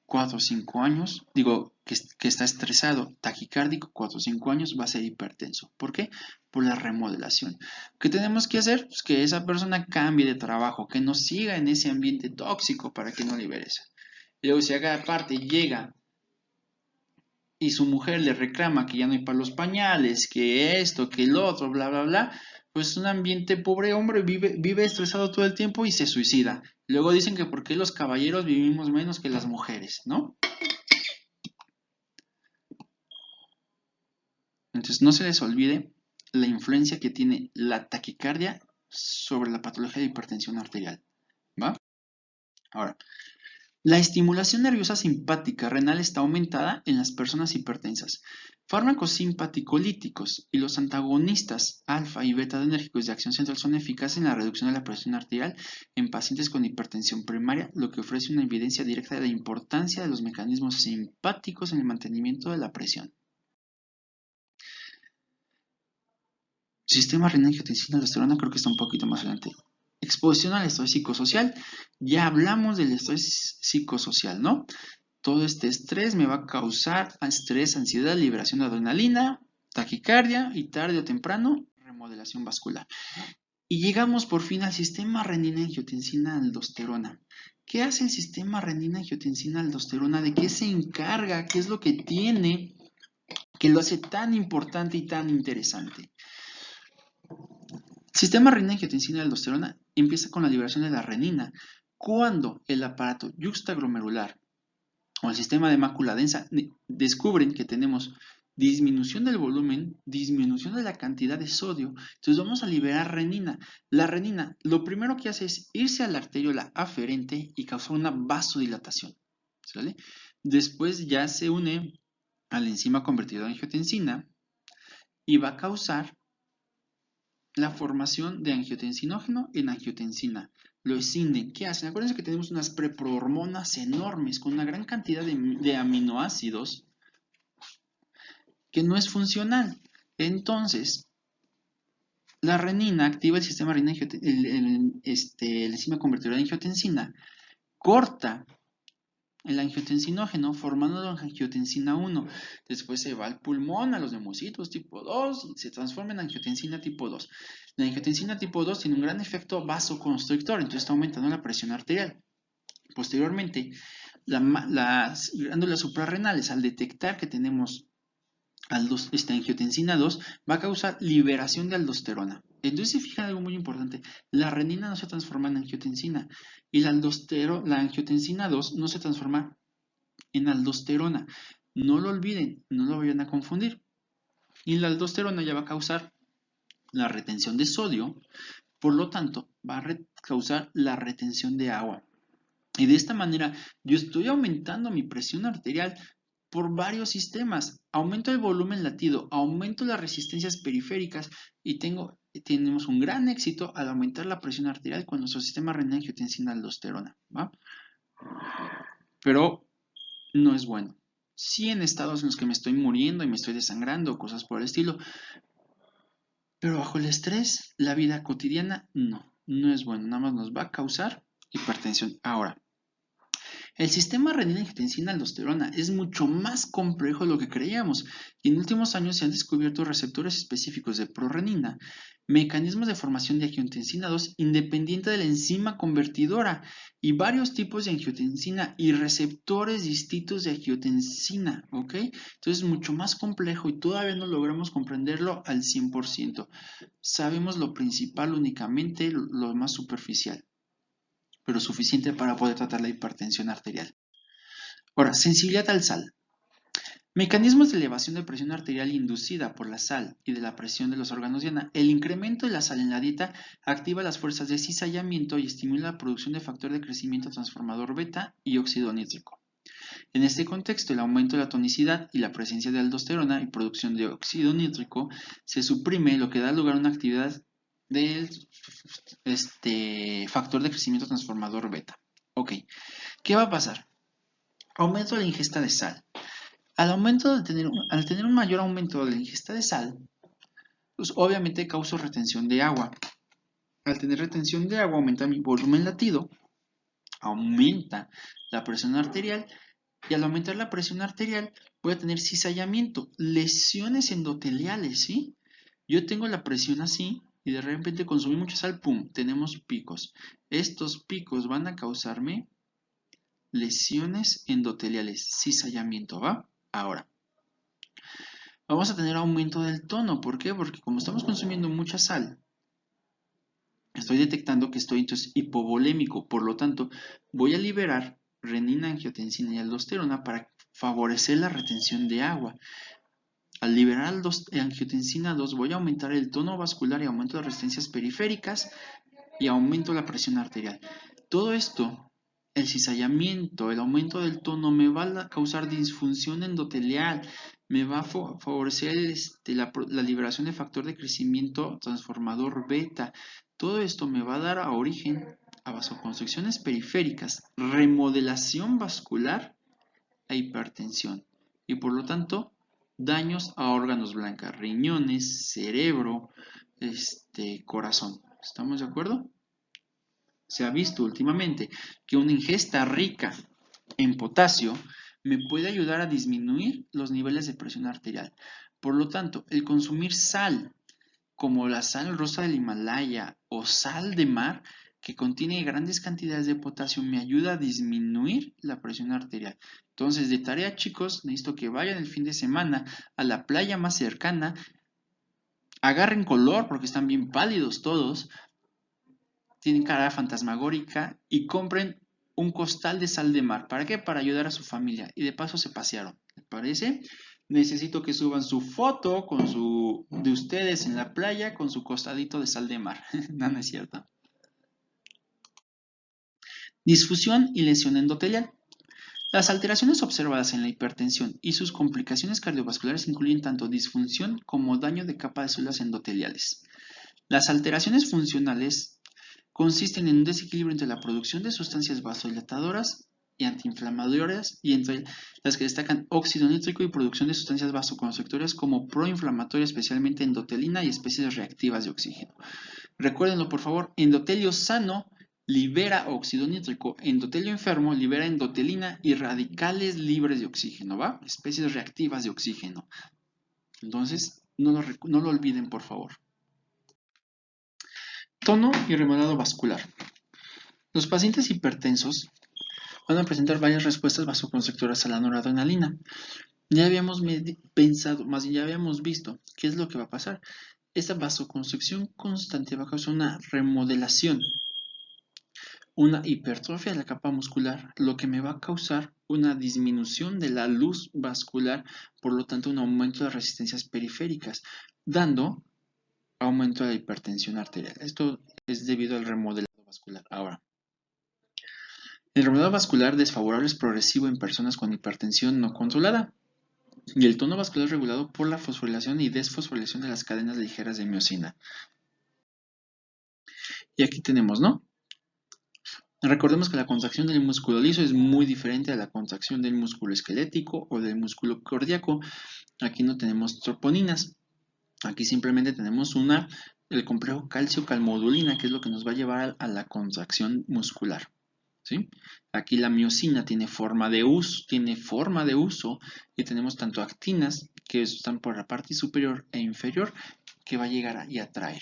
4 o 5 años, digo que está estresado, taquicárdico, 4 o 5 años va a ser hipertenso. ¿Por qué? Por la remodelación. ¿Qué tenemos que hacer? Pues que esa persona cambie de trabajo, que no siga en ese ambiente tóxico para que no libere eso. Y luego si haga parte llega y su mujer le reclama que ya no hay para los pañales, que esto, que el otro, bla, bla, bla, pues un ambiente pobre hombre vive estresado todo el tiempo y se suicida. Luego dicen que por qué los caballeros vivimos menos que las mujeres, ¿no? Entonces no se les olvide la influencia que tiene la taquicardia sobre la patología de hipertensión arterial, ¿va? Ahora, la estimulación nerviosa simpática renal está aumentada en las personas hipertensas. Fármacos simpaticolíticos y los antagonistas alfa y beta adrenérgicos de acción central son eficaces en la reducción de la presión arterial en pacientes con hipertensión primaria, lo que ofrece una evidencia directa de la importancia de los mecanismos simpáticos en el mantenimiento de la presión. Sistema renina-angiotensina aldosterona creo que está un poquito más adelante. Exposición al estrés psicosocial. Ya hablamos del estrés psicosocial, ¿no? Todo este estrés me va a causar estrés, ansiedad, liberación de adrenalina, taquicardia y tarde o temprano remodelación vascular. Y llegamos por fin al sistema renina-angiotensina-aldosterona. ¿Qué hace el sistema renina-angiotensina-aldosterona? ¿De qué se encarga? ¿Qué es lo que tiene que lo hace tan importante y tan interesante? El sistema renina-angiotensina-aldosterona empieza con la liberación de la renina cuando el aparato yuxtaglomerular o el sistema de mácula densa descubren que tenemos disminución del volumen, disminución de la cantidad de sodio, entonces vamos a liberar renina. La renina lo primero que hace es irse a la arteriola aferente y causar una vasodilatación, ¿sale? Después ya se une a la enzima convertidora de angiotensina y va a causar la formación de angiotensinógeno en angiotensina. Lo escinden. ¿Qué hacen? Acuérdense que tenemos unas preprohormonas enormes con una gran cantidad de aminoácidos que no es funcional. Entonces, la renina activa el sistema renina, la enzima convertidora de angiotensina, corta el angiotensinógeno formando la angiotensina 1. Después se va al pulmón, a los neumocitos tipo 2 y se transforma en angiotensina tipo 2. La angiotensina tipo 2 tiene un gran efecto vasoconstrictor, entonces está aumentando la presión arterial. Posteriormente, las glándulas suprarrenales, al detectar que tenemos angiotensina 2, va a causar liberación de aldosterona. Entonces se fijan algo muy importante, la renina no se transforma en angiotensina y la angiotensina 2 no se transforma en aldosterona. No lo olviden, no lo vayan a confundir. Y la aldosterona ya va a causar la retención de sodio, por lo tanto va a causar la retención de agua. Y de esta manera yo estoy aumentando mi presión arterial por varios sistemas. Aumento el volumen latido, aumento las resistencias periféricas y tenemos un gran éxito al aumentar la presión arterial con nuestro sistema renina-angiotensina-aldosterona, ¿va? Pero no es bueno. Sí en estados en los que me estoy muriendo y me estoy desangrando, cosas por el estilo, pero bajo el estrés, la vida cotidiana, no es bueno, nada más nos va a causar hipertensión. Ahora, El sistema renina-angiotensina-aldosterona es mucho más complejo de lo que creíamos y en últimos años se han descubierto receptores específicos de prorrenina, mecanismos de formación de angiotensina 2 independiente de la enzima convertidora y varios tipos de angiotensina y receptores distintos de angiotensina, ¿ok? Entonces es mucho más complejo y todavía no logramos comprenderlo al 100%. Sabemos lo principal únicamente, lo más superficial, pero suficiente para poder tratar la hipertensión arterial. Ahora, sensibilidad al sal. Mecanismos de elevación de presión arterial inducida por la sal y de la presión de los órganos diana. El incremento de la sal en la dieta activa las fuerzas de cizallamiento y estimula la producción de factor de crecimiento transformador beta y óxido nítrico. En este contexto, el aumento de la tonicidad y la presencia de aldosterona y producción de óxido nítrico se suprime, lo que da lugar a una actividad del factor de crecimiento transformador beta. Ok, ¿qué va a pasar? Aumento de la ingesta de sal. Al tener un mayor aumento de la ingesta de sal, pues obviamente causa retención de agua. Al tener retención de agua aumenta mi volumen latido, aumenta la presión arterial y al aumentar la presión arterial voy a tener cizallamiento, lesiones endoteliales, ¿sí? Yo tengo la presión así y de repente consumí mucha sal, ¡pum!, tenemos picos. Estos picos van a causarme lesiones endoteliales, cizallamiento, ¿va? Ahora, vamos a tener aumento del tono. ¿Por qué? Porque como estamos consumiendo mucha sal, estoy detectando que estoy entonces hipovolémico. Por lo tanto, voy a liberar renina, angiotensina y aldosterona para favorecer la retención de agua. Al liberar angiotensina 2, voy a aumentar el tono vascular y aumento de resistencias periféricas y aumento la presión arterial. Todo esto, el cizallamiento, el aumento del tono me va a causar disfunción endotelial, me va a favorecer la liberación de factor de crecimiento transformador beta. Todo esto me va a dar a origen a vasoconstricciones periféricas, remodelación vascular e hipertensión. Y por lo tanto, daños a órganos blancos, riñones, cerebro, corazón. ¿Estamos de acuerdo? Se ha visto últimamente que una ingesta rica en potasio me puede ayudar a disminuir los niveles de presión arterial. Por lo tanto, el consumir sal, como la sal rosa del Himalaya o sal de mar, que contiene grandes cantidades de potasio, me ayuda a disminuir la presión arterial. Entonces, de tarea, chicos, necesito que vayan el fin de semana a la playa más cercana, agarren color porque están bien pálidos todos, tienen cara fantasmagórica y compren un costal de sal de mar. ¿Para qué? Para ayudar a su familia. Y de paso se pasearon. ¿Les parece? Necesito que suban su foto de ustedes en la playa con su costadito de sal de mar. No, no es cierto. Disfusión y lesión endotelial. Las alteraciones observadas en la hipertensión y sus complicaciones cardiovasculares incluyen tanto disfunción como daño de capa de células endoteliales. Las alteraciones funcionales consisten en un desequilibrio entre la producción de sustancias vasodilatadoras y antiinflamatorias y entre las que destacan óxido nítrico y producción de sustancias vasoconstrictoras como proinflamatoria, especialmente endotelina y especies reactivas de oxígeno. Recuérdenlo por favor, endotelio sano libera óxido nítrico, endotelio enfermo libera endotelina y radicales libres de oxígeno, ¿va? Especies reactivas de oxígeno. Entonces, no lo olviden por favor. Tono y remodelado vascular. Los pacientes hipertensos van a presentar varias respuestas vasoconstrictoras a la noradrenalina. Ya habíamos pensado, más bien ya habíamos visto qué es lo que va a pasar. Esta vasoconstricción constante va a causar una remodelación, una hipertrofia de la capa muscular, lo que me va a causar una disminución de la luz vascular, por lo tanto un aumento de las resistencias periféricas, dando aumento de la hipertensión arterial. Esto es debido al remodelado vascular. Ahora, el remodelado vascular desfavorable es progresivo en personas con hipertensión no controlada y el tono vascular es regulado por la fosforilación y desfosforilación de las cadenas ligeras de miosina. Y aquí tenemos, ¿no? Recordemos que la contracción del músculo liso es muy diferente a la contracción del músculo esquelético o del músculo cardíaco. Aquí no tenemos troponinas. Aquí simplemente tenemos el complejo calcio-calmodulina, que es lo que nos va a llevar a la contracción muscular. ¿sí? Aquí la miosina tiene forma de uso, y tenemos tanto actinas que están por la parte superior e inferior que va a llegar y atraer.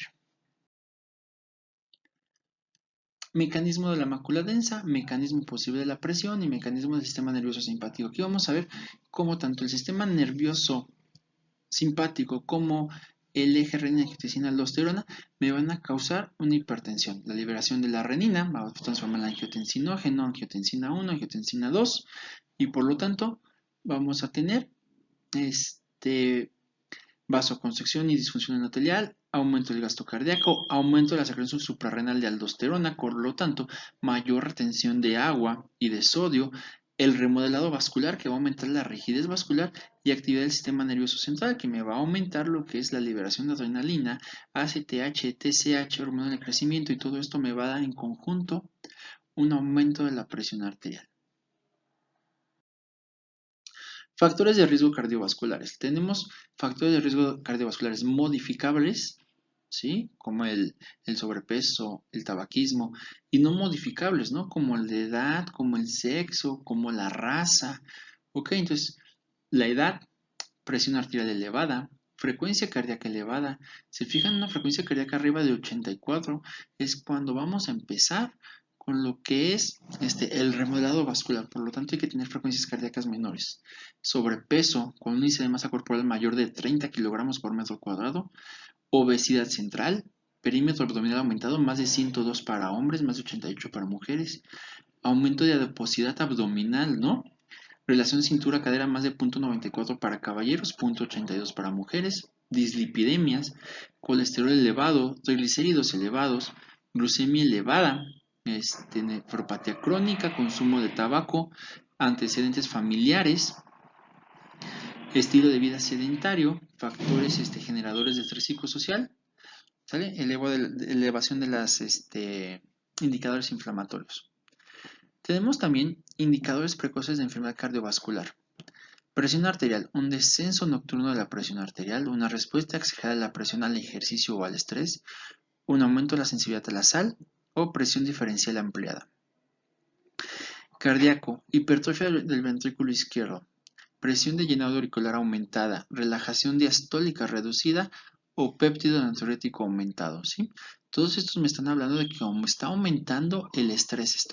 Mecanismo de la mácula densa, mecanismo posible de la presión y mecanismo del sistema nervioso simpático. Aquí vamos a ver cómo tanto el sistema nervioso simpático como el eje renina-angiotensina-aldosterona me van a causar una hipertensión. La liberación de la renina va a transformar en angiotensinógeno, angiotensina 1, angiotensina 2 y por lo tanto vamos a tener vasoconstricción y disfunción endotelial, aumento del gasto cardíaco, aumento de la secreción suprarrenal de aldosterona, por lo tanto, mayor retención de agua y de sodio, el remodelado vascular que va a aumentar la rigidez vascular y actividad del sistema nervioso central que me va a aumentar lo que es la liberación de adrenalina, ACTH, TSH, hormona del crecimiento y todo esto me va a dar en conjunto un aumento de la presión arterial. Factores de riesgo cardiovasculares. Tenemos factores de riesgo cardiovasculares modificables, ¿sí? Como el sobrepeso, el tabaquismo, y no modificables, ¿no? Como el de edad, como el sexo, como la raza. Ok, entonces, la edad, presión arterial elevada, frecuencia cardíaca elevada. Si fijan, una frecuencia cardíaca arriba de 84 es cuando vamos a empezar con lo que es el remodelado vascular. Por lo tanto, hay que tener frecuencias cardíacas menores. Sobrepeso, con un índice de masa corporal mayor de 30 kilogramos por metro cuadrado. Obesidad central. Perímetro abdominal aumentado, más de 102 para hombres, más de 88 para mujeres. Aumento de adiposidad abdominal, ¿no? Relación cintura-cadera más de 0.94 para caballeros, 0.82 para mujeres. Dislipidemias, colesterol elevado, triglicéridos elevados, glucemia elevada, nefropatía crónica, consumo de tabaco, antecedentes familiares, estilo de vida sedentario, factores generadores de estrés psicosocial, ¿sale? Elevación de los indicadores inflamatorios. Tenemos también indicadores precoces de enfermedad cardiovascular. Presión arterial, un descenso nocturno de la presión arterial, una respuesta exagerada de la presión al ejercicio o al estrés, un aumento de la sensibilidad a la sal o presión diferencial ampliada. Cardíaco, hipertrofia del ventrículo izquierdo, presión de llenado auricular aumentada, relajación diastólica reducida o péptido natriurético aumentado, ¿sí? Todos estos me están hablando de que está aumentando el estrés,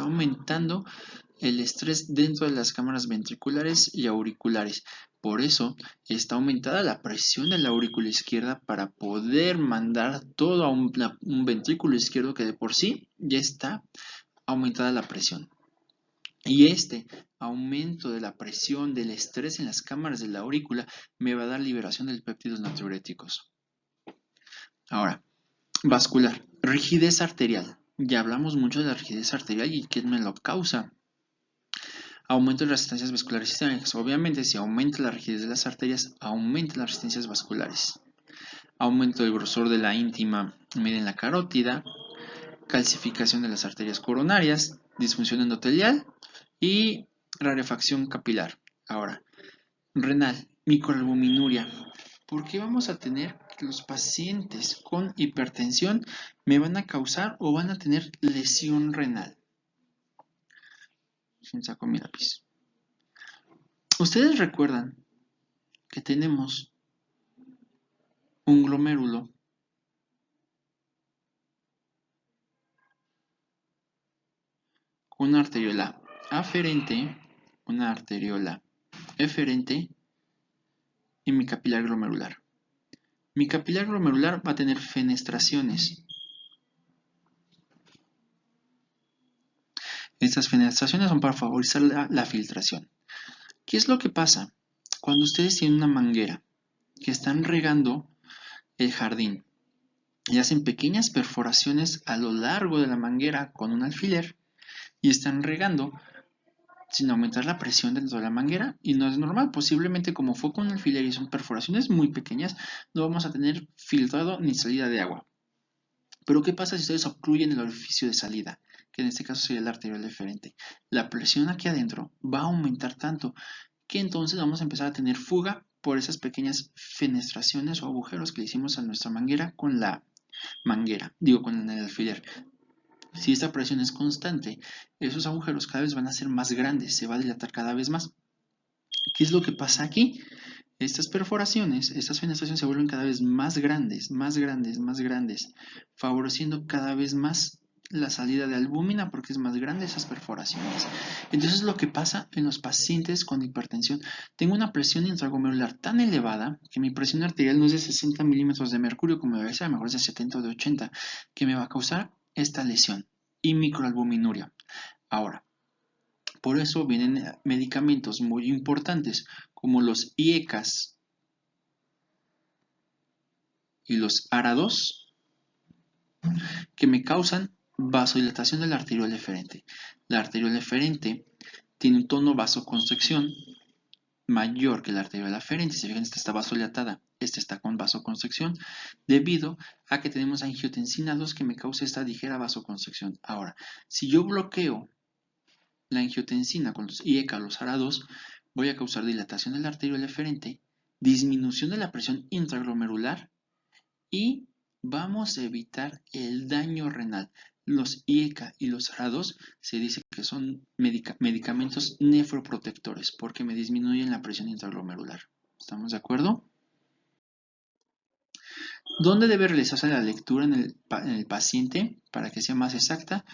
dentro de las cámaras ventriculares y auriculares. Por eso está aumentada la presión de la aurícula izquierda para poder mandar todo a un ventrículo izquierdo que de por sí ya está aumentada la presión. Y este aumento de la presión del estrés en las cámaras de la aurícula me va a dar liberación de péptidos natriuréticos. Ahora, vascular, rigidez arterial. Ya hablamos mucho de la rigidez arterial y qué me lo causa. Aumento de las resistencias vasculares sistémicas. Obviamente, si aumenta la rigidez de las arterias, aumenta las resistencias vasculares. Aumento del grosor de la íntima media en la carótida. Calcificación de las arterias coronarias. Disfunción endotelial y rarefacción capilar. Ahora, renal, microalbuminuria. ¿Por qué vamos a tener que los pacientes con hipertensión me van a causar o van a tener lesión renal? Saco mi lápiz. Ustedes recuerdan que tenemos un glomérulo con una arteriola aferente, una arteriola eferente y mi capilar glomerular. Mi capilar glomerular va a tener fenestraciones. Estas fenestraciones son para favorecer la filtración. ¿Qué es lo que pasa cuando ustedes tienen una manguera que están regando el jardín y hacen pequeñas perforaciones a lo largo de la manguera con un alfiler y están regando sin aumentar la presión dentro de la manguera? Y no es normal, posiblemente como fue con un alfiler y son perforaciones muy pequeñas, no vamos a tener filtrado ni salida de agua. Pero ¿qué pasa si ustedes obstruyen el orificio de salida? Que en este caso sería la arteriola deferente. La presión aquí adentro va a aumentar tanto que entonces vamos a empezar a tener fuga por esas pequeñas fenestraciones o agujeros que le hicimos a nuestra manguera con la manguera, con el alfiler. Si esta presión es constante, esos agujeros cada vez van a ser más grandes, se va a dilatar cada vez más. ¿Qué es lo que pasa aquí? Estas perforaciones, estas fenestraciones se vuelven cada vez más grandes, más grandes, más grandes, favoreciendo cada vez más la salida de albúmina porque es más grande esas perforaciones. Entonces lo que pasa en los pacientes con hipertensión, tengo una presión intraglomerular tan elevada que mi presión arterial no es de 60 milímetros de mercurio como debe ser, a lo mejor es de 70 o de 80, que me va a causar esta lesión y microalbuminuria. Ahora, por eso vienen medicamentos muy importantes como los IECAS y los ARA2 que me causan vasodilatación de la arteriola eferente. La arteriola eferente tiene un tono vasoconstricción mayor que la arteriola eferente. Si fijan, esta está vasodilatada, esta está con vasoconstricción, debido a que tenemos angiotensina 2 que me causa esta ligera vasoconstricción. Ahora, si yo bloqueo la angiotensina con los IECA, los ARA2, voy a causar dilatación de la arteriola eferente, disminución de la presión intraglomerular y vamos a evitar el daño renal. Los IECA y los ARA2 se dice que son medicamentos nefroprotectores porque me disminuyen la presión intraglomerular. ¿Estamos de acuerdo? ¿Dónde debe realizarse la lectura en el paciente para que sea más exacta?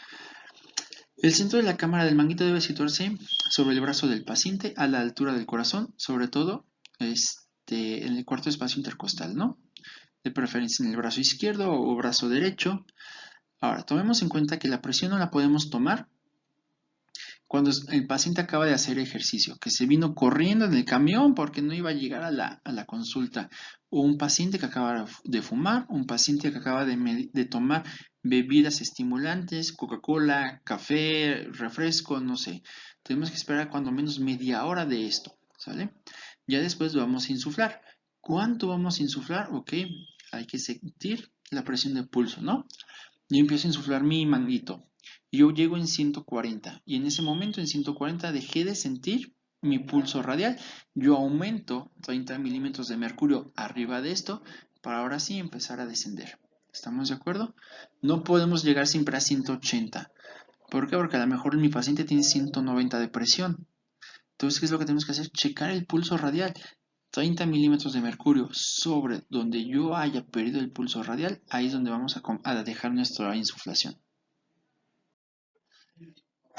El centro de la cámara del manguito debe situarse sobre el brazo del paciente a la altura del corazón, sobre todo en el cuarto espacio intercostal, ¿no? De preferencia en el brazo izquierdo o brazo derecho. Ahora, tomemos en cuenta que la presión no la podemos tomar cuando el paciente acaba de hacer ejercicio, que se vino corriendo en el camión porque no iba a llegar a la consulta, o un paciente que acaba de fumar, un paciente que acaba de tomar bebidas estimulantes, Coca-Cola, café, refresco, no sé. Tenemos que esperar cuando menos media hora de esto, ¿sale? Ya después lo vamos a insuflar. ¿Cuánto vamos a insuflar? Ok, hay que sentir la presión de pulso, ¿no? Yo empiezo a insuflar mi manguito. Yo llego en 140 y en ese momento en 140 dejé de sentir mi pulso radial. Yo aumento 30 milímetros de mercurio arriba de esto para ahora sí empezar a descender. ¿Estamos de acuerdo? No podemos llegar siempre a 180. ¿Por qué? Porque a lo mejor mi paciente tiene 190 de presión. Entonces, ¿qué es lo que tenemos que hacer? Checar el pulso radial. 30 milímetros de mercurio sobre donde yo haya perdido el pulso radial, ahí es donde vamos a dejar nuestra insuflación.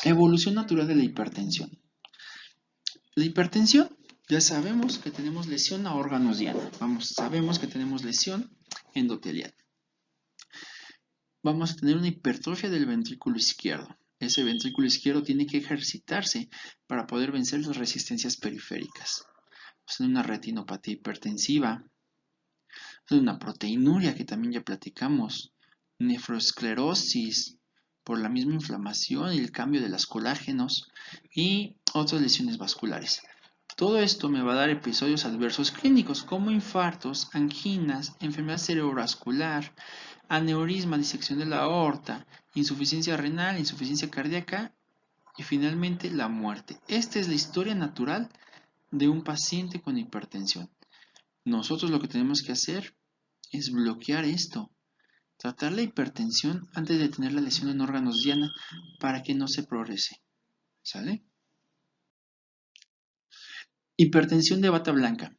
Evolución natural de la hipertensión. La hipertensión, ya sabemos que tenemos lesión a órganos diana. Sabemos que tenemos lesión endotelial. Vamos a tener una hipertrofia del ventrículo izquierdo. Ese ventrículo izquierdo tiene que ejercitarse para poder vencer las resistencias periféricas. Vamos a tener una retinopatía hipertensiva, una proteinuria que también ya platicamos, nefroesclerosis por la misma inflamación y el cambio de los colágenos y otras lesiones vasculares. Todo esto me va a dar episodios adversos clínicos como infartos, anginas, enfermedad cerebrovascular, aneurisma, disección de la aorta, insuficiencia renal, insuficiencia cardíaca y finalmente la muerte. Esta es la historia natural de un paciente con hipertensión. Nosotros lo que tenemos que hacer es bloquear esto, tratar la hipertensión antes de tener la lesión en órganos diana para que no se progrese, ¿sale? Hipertensión de bata blanca.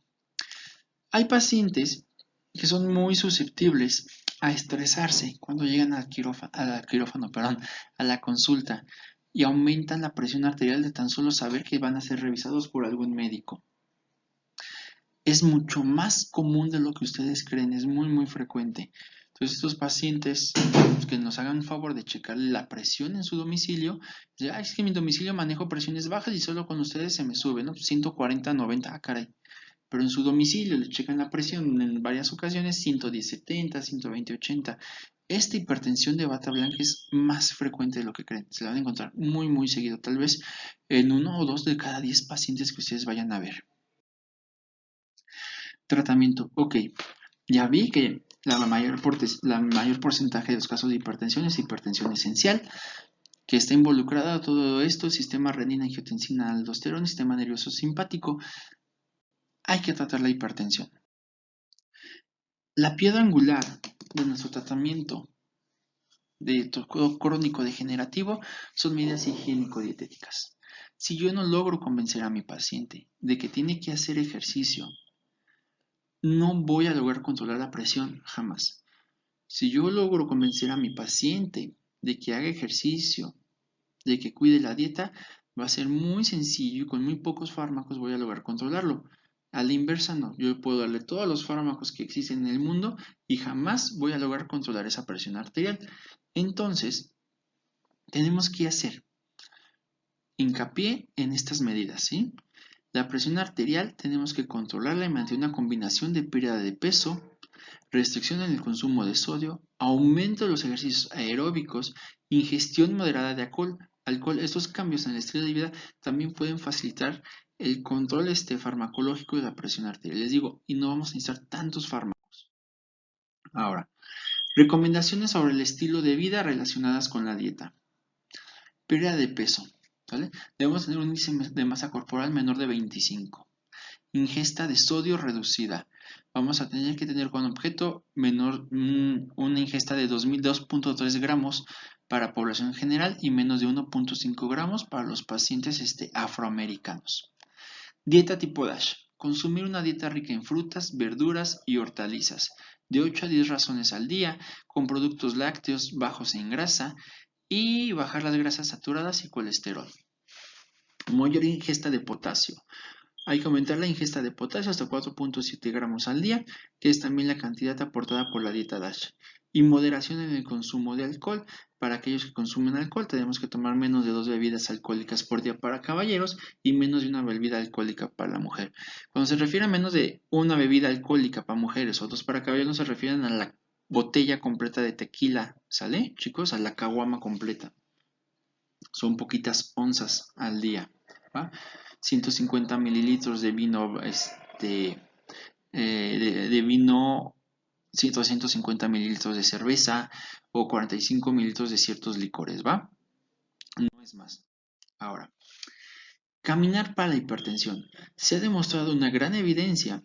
Hay pacientes que son muy susceptibles a estresarse cuando llegan al a la consulta y aumentan la presión arterial de tan solo saber que van a ser revisados por algún médico. Es mucho más común de lo que ustedes creen, es muy frecuente. Entonces estos pacientes que nos hagan favor de checar la presión en su domicilio, es que en mi domicilio manejo presiones bajas y solo con ustedes se me sube, ¿no? 140, 90, caray. Pero en su domicilio le checan la presión en varias ocasiones, 110, 70, 120, 80. Esta hipertensión de bata blanca es más frecuente de lo que creen. Se la van a encontrar muy seguido, tal vez en 1 o 2 de cada 10 pacientes que ustedes vayan a ver. Tratamiento. Ok, ya vi que la mayor porcentaje de los casos de hipertensión es hipertensión esencial, que está involucrada todo esto, sistema renina-angiotensina aldosterona, sistema nervioso simpático. Hay que tratar la hipertensión. La piedra angular de nuestro tratamiento de crónico degenerativo son medidas higiénico-dietéticas. Si yo no logro convencer a mi paciente de que tiene que hacer ejercicio, no voy a lograr controlar la presión jamás. Si yo logro convencer a mi paciente de que haga ejercicio, de que cuide la dieta, va a ser muy sencillo y con muy pocos fármacos voy a lograr controlarlo. A la inversa no, yo puedo darle todos los fármacos que existen en el mundo y jamás voy a lograr controlar esa presión arterial. Entonces, tenemos que hacer hincapié en estas medidas, ¿sí? La presión arterial tenemos que controlarla mediante una combinación de pérdida de peso, restricción en el consumo de sodio, aumento de los ejercicios aeróbicos, ingestión moderada de alcohol. Estos cambios en el estilo de vida también pueden facilitar el control farmacológico de la presión arterial. Les digo, y no vamos a necesitar tantos fármacos. Ahora, recomendaciones sobre el estilo de vida relacionadas con la dieta. Pérdida de peso, ¿vale? Debemos tener un índice de masa corporal menor de 25. Ingesta de sodio reducida. Vamos a tener que tener como objeto menor una ingesta de 2.3 gramos para población general y menos de 1.5 gramos para los pacientes afroamericanos. Dieta tipo DASH. Consumir una dieta rica en frutas, verduras y hortalizas, de 8 a 10 razones al día, con productos lácteos bajos en grasa y bajar las grasas saturadas y colesterol. Mayor ingesta de potasio. Hay que aumentar la ingesta de potasio hasta 4.7 gramos al día, que es también la cantidad aportada por la dieta DASH. Y moderación en el consumo de alcohol. Para aquellos que consumen alcohol, tenemos que tomar menos de 2 bebidas alcohólicas por día para caballeros y menos de una bebida alcohólica para la mujer. Cuando se refiere a menos de una bebida alcohólica para mujeres o 2 para caballeros, no se refieren a la botella completa de tequila, ¿sale, chicos? A la caguama completa. Son poquitas onzas al día, ¿va? 150 mililitros de vino, de vino, 150 mililitros de cerveza o 45 mililitros de ciertos licores, ¿va? No es más. Ahora, caminar para la hipertensión. Se ha demostrado una gran evidencia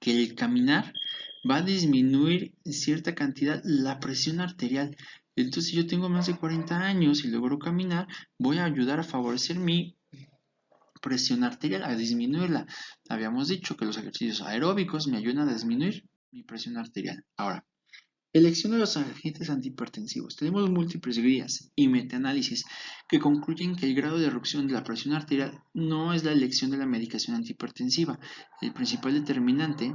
que el caminar va a disminuir en cierta cantidad la presión arterial. Entonces, si yo tengo más de 40 años y logro caminar, voy a ayudar a favorecer mi presión arterial, a disminuirla. Habíamos dicho que los ejercicios aeróbicos me ayudan a disminuir mi presión arterial. Ahora, elección de los agentes antihipertensivos. Tenemos múltiples guías y metaanálisis que concluyen que el grado de reducción de la presión arterial no es la elección de la medicación antihipertensiva. El principal determinante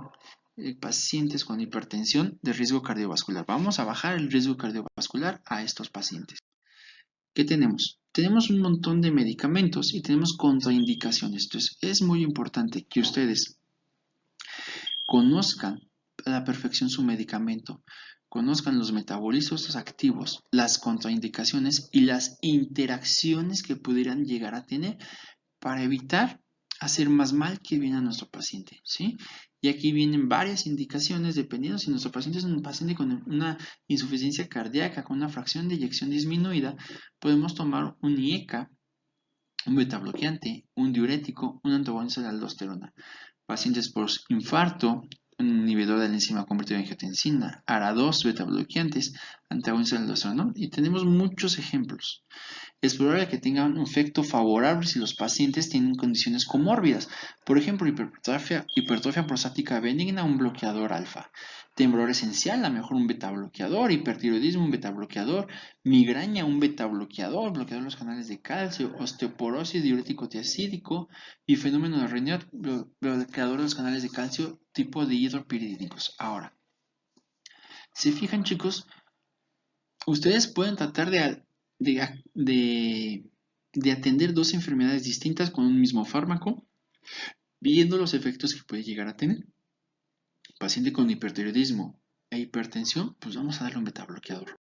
pacientes con hipertensión de riesgo cardiovascular. Vamos a bajar el riesgo cardiovascular a estos pacientes. ¿Qué tenemos? Tenemos un montón de medicamentos y tenemos contraindicaciones. Entonces, es muy importante que ustedes conozcan a la perfección su medicamento, conozcan los metabolismos activos, las contraindicaciones y las interacciones que pudieran llegar a tener para evitar hacer más mal que bien a nuestro paciente, ¿sí? Y aquí vienen varias indicaciones dependiendo si nuestro paciente es un paciente con una insuficiencia cardíaca, con una fracción de eyección disminuida, podemos tomar un IECA, un betabloqueante, un diurético, un antagonista de la aldosterona. Pacientes por infarto, un inhibidor de la enzima convertida en angiotensina, ARA2, betabloqueantes, antagonistas de la aldosterona, y tenemos muchos ejemplos. Es probable que tengan un efecto favorable si los pacientes tienen condiciones comórbidas, por ejemplo, hipertrofia prostática benigna, un bloqueador alfa, temblor esencial, a lo mejor un betabloqueador, hipertiroidismo, un betabloqueador, migraña, un betabloqueador, bloqueador de los canales de calcio, osteoporosis, diurético tiacídico y fenómeno de Raynaud, bloqueador de los canales de calcio tipo de hidropiridínicos. Ahora, ¿se fijan, chicos? Ustedes pueden tratar de atender dos enfermedades distintas con un mismo fármaco, viendo los efectos que puede llegar a tener. Paciente con hipertiroidismo e hipertensión, pues vamos a darle un betabloqueador.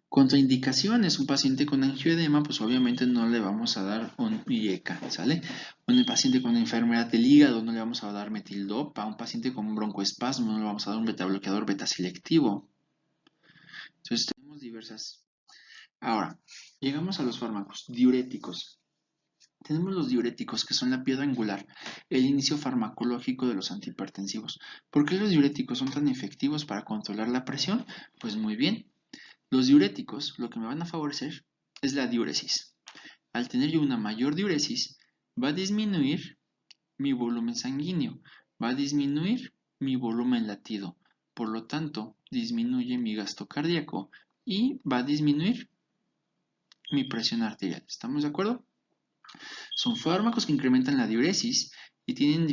Contraindicaciones, un paciente con angioedema, pues obviamente no le vamos a dar un IECA, ¿sale? Un paciente con enfermedad del hígado no le vamos a dar metildopa, un paciente con broncoespasmo no le vamos a dar un betabloqueador beta selectivo. Entonces tenemos diversas. Ahora, llegamos a los fármacos diuréticos. Tenemos los diuréticos, que son la piedra angular, el inicio farmacológico de los antihipertensivos. ¿Por qué los diuréticos son tan efectivos para controlar la presión? Pues muy bien, Los diuréticos lo que me van a favorecer es la diuresis. Al tener yo una mayor diuresis, va a disminuir mi volumen sanguíneo, va a disminuir mi volumen latido, por lo tanto, disminuye mi gasto cardíaco y va a disminuir mi presión arterial. ¿Estamos de acuerdo? Son fármacos que incrementan la diuresis y tienen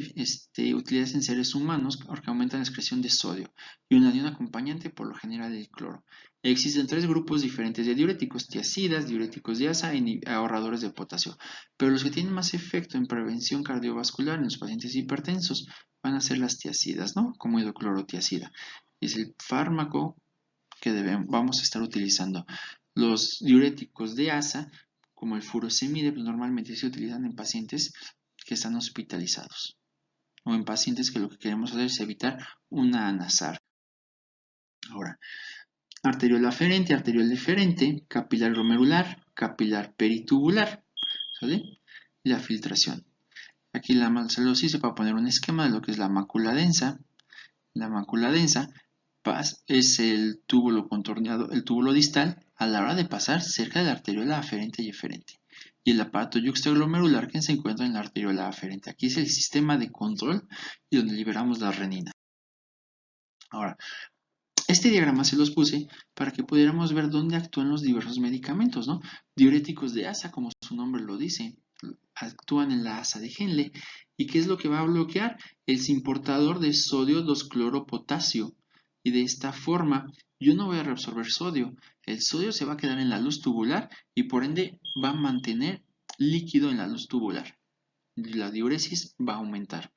utilidades en seres humanos porque aumentan la excreción de sodio y un acompañante, por lo general el cloro. Existen 3 grupos diferentes de diuréticos: tiazidas, diuréticos de asa y ahorradores de potasio. Pero los que tienen más efecto en prevención cardiovascular en los pacientes hipertensos van a ser las tiazidas, ¿no? Como hidroclorotiazida. Es el fármaco que vamos a estar utilizando. Los diuréticos de asa, como el furosemide, pues normalmente se utilizan en pacientes que están hospitalizados o en pacientes que lo que queremos hacer es evitar una anasarca. Ahora, arteriol aferente, arteriol deferente, capilar glomerular, capilar peritubular, ¿sale? La filtración. Aquí se los hice para poner un esquema de lo que es la mácula densa. La mácula densa es el túbulo contorneado, el túbulo distal a la hora de pasar cerca de la arteriola aferente y eferente. Y el aparato yuxtaglomerular que se encuentra en la arteriola aferente. Aquí es el sistema de control y donde liberamos la renina. Ahora, este diagrama se los puse para que pudiéramos ver dónde actúan los diversos medicamentos, ¿no? Diuréticos de asa, como su nombre lo dice, actúan en la asa de Henle. ¿Y qué es lo que va a bloquear? El importador de sodio 2-cloropotasio. Y de esta forma yo no voy a reabsorber sodio. El sodio se va a quedar en la luz tubular y por ende va a mantener líquido en la luz tubular. La diuresis va a aumentar.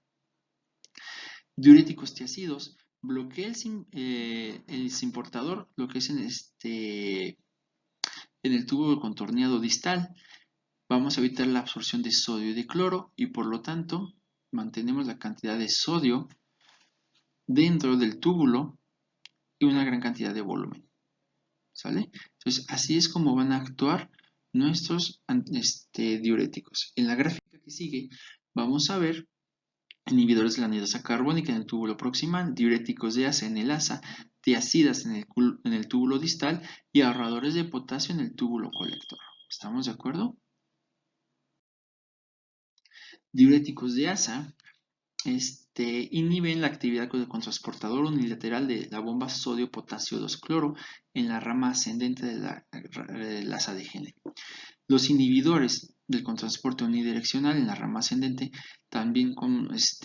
Diuréticos tiazidos bloquea el simportador, lo que es en el tubo contorneado distal. Vamos a evitar la absorción de sodio y de cloro y por lo tanto mantenemos la cantidad de sodio dentro del túbulo y una gran cantidad de volumen. ¿Sale? Entonces así es como van a actuar nuestros diuréticos. En la gráfica que sigue vamos a ver inhibidores de la anhidrosa carbónica en el túbulo proximal, diuréticos de asa en el asa, tiazidas en el túbulo distal y ahorradores de potasio en el túbulo colector. ¿Estamos de acuerdo? Diuréticos de asa inhiben la actividad del transportador unilateral de la bomba sodio-potasio 2-cloro en la rama ascendente de la asa de Henle. Los inhibidores del contransporte unidireccional en la rama ascendente también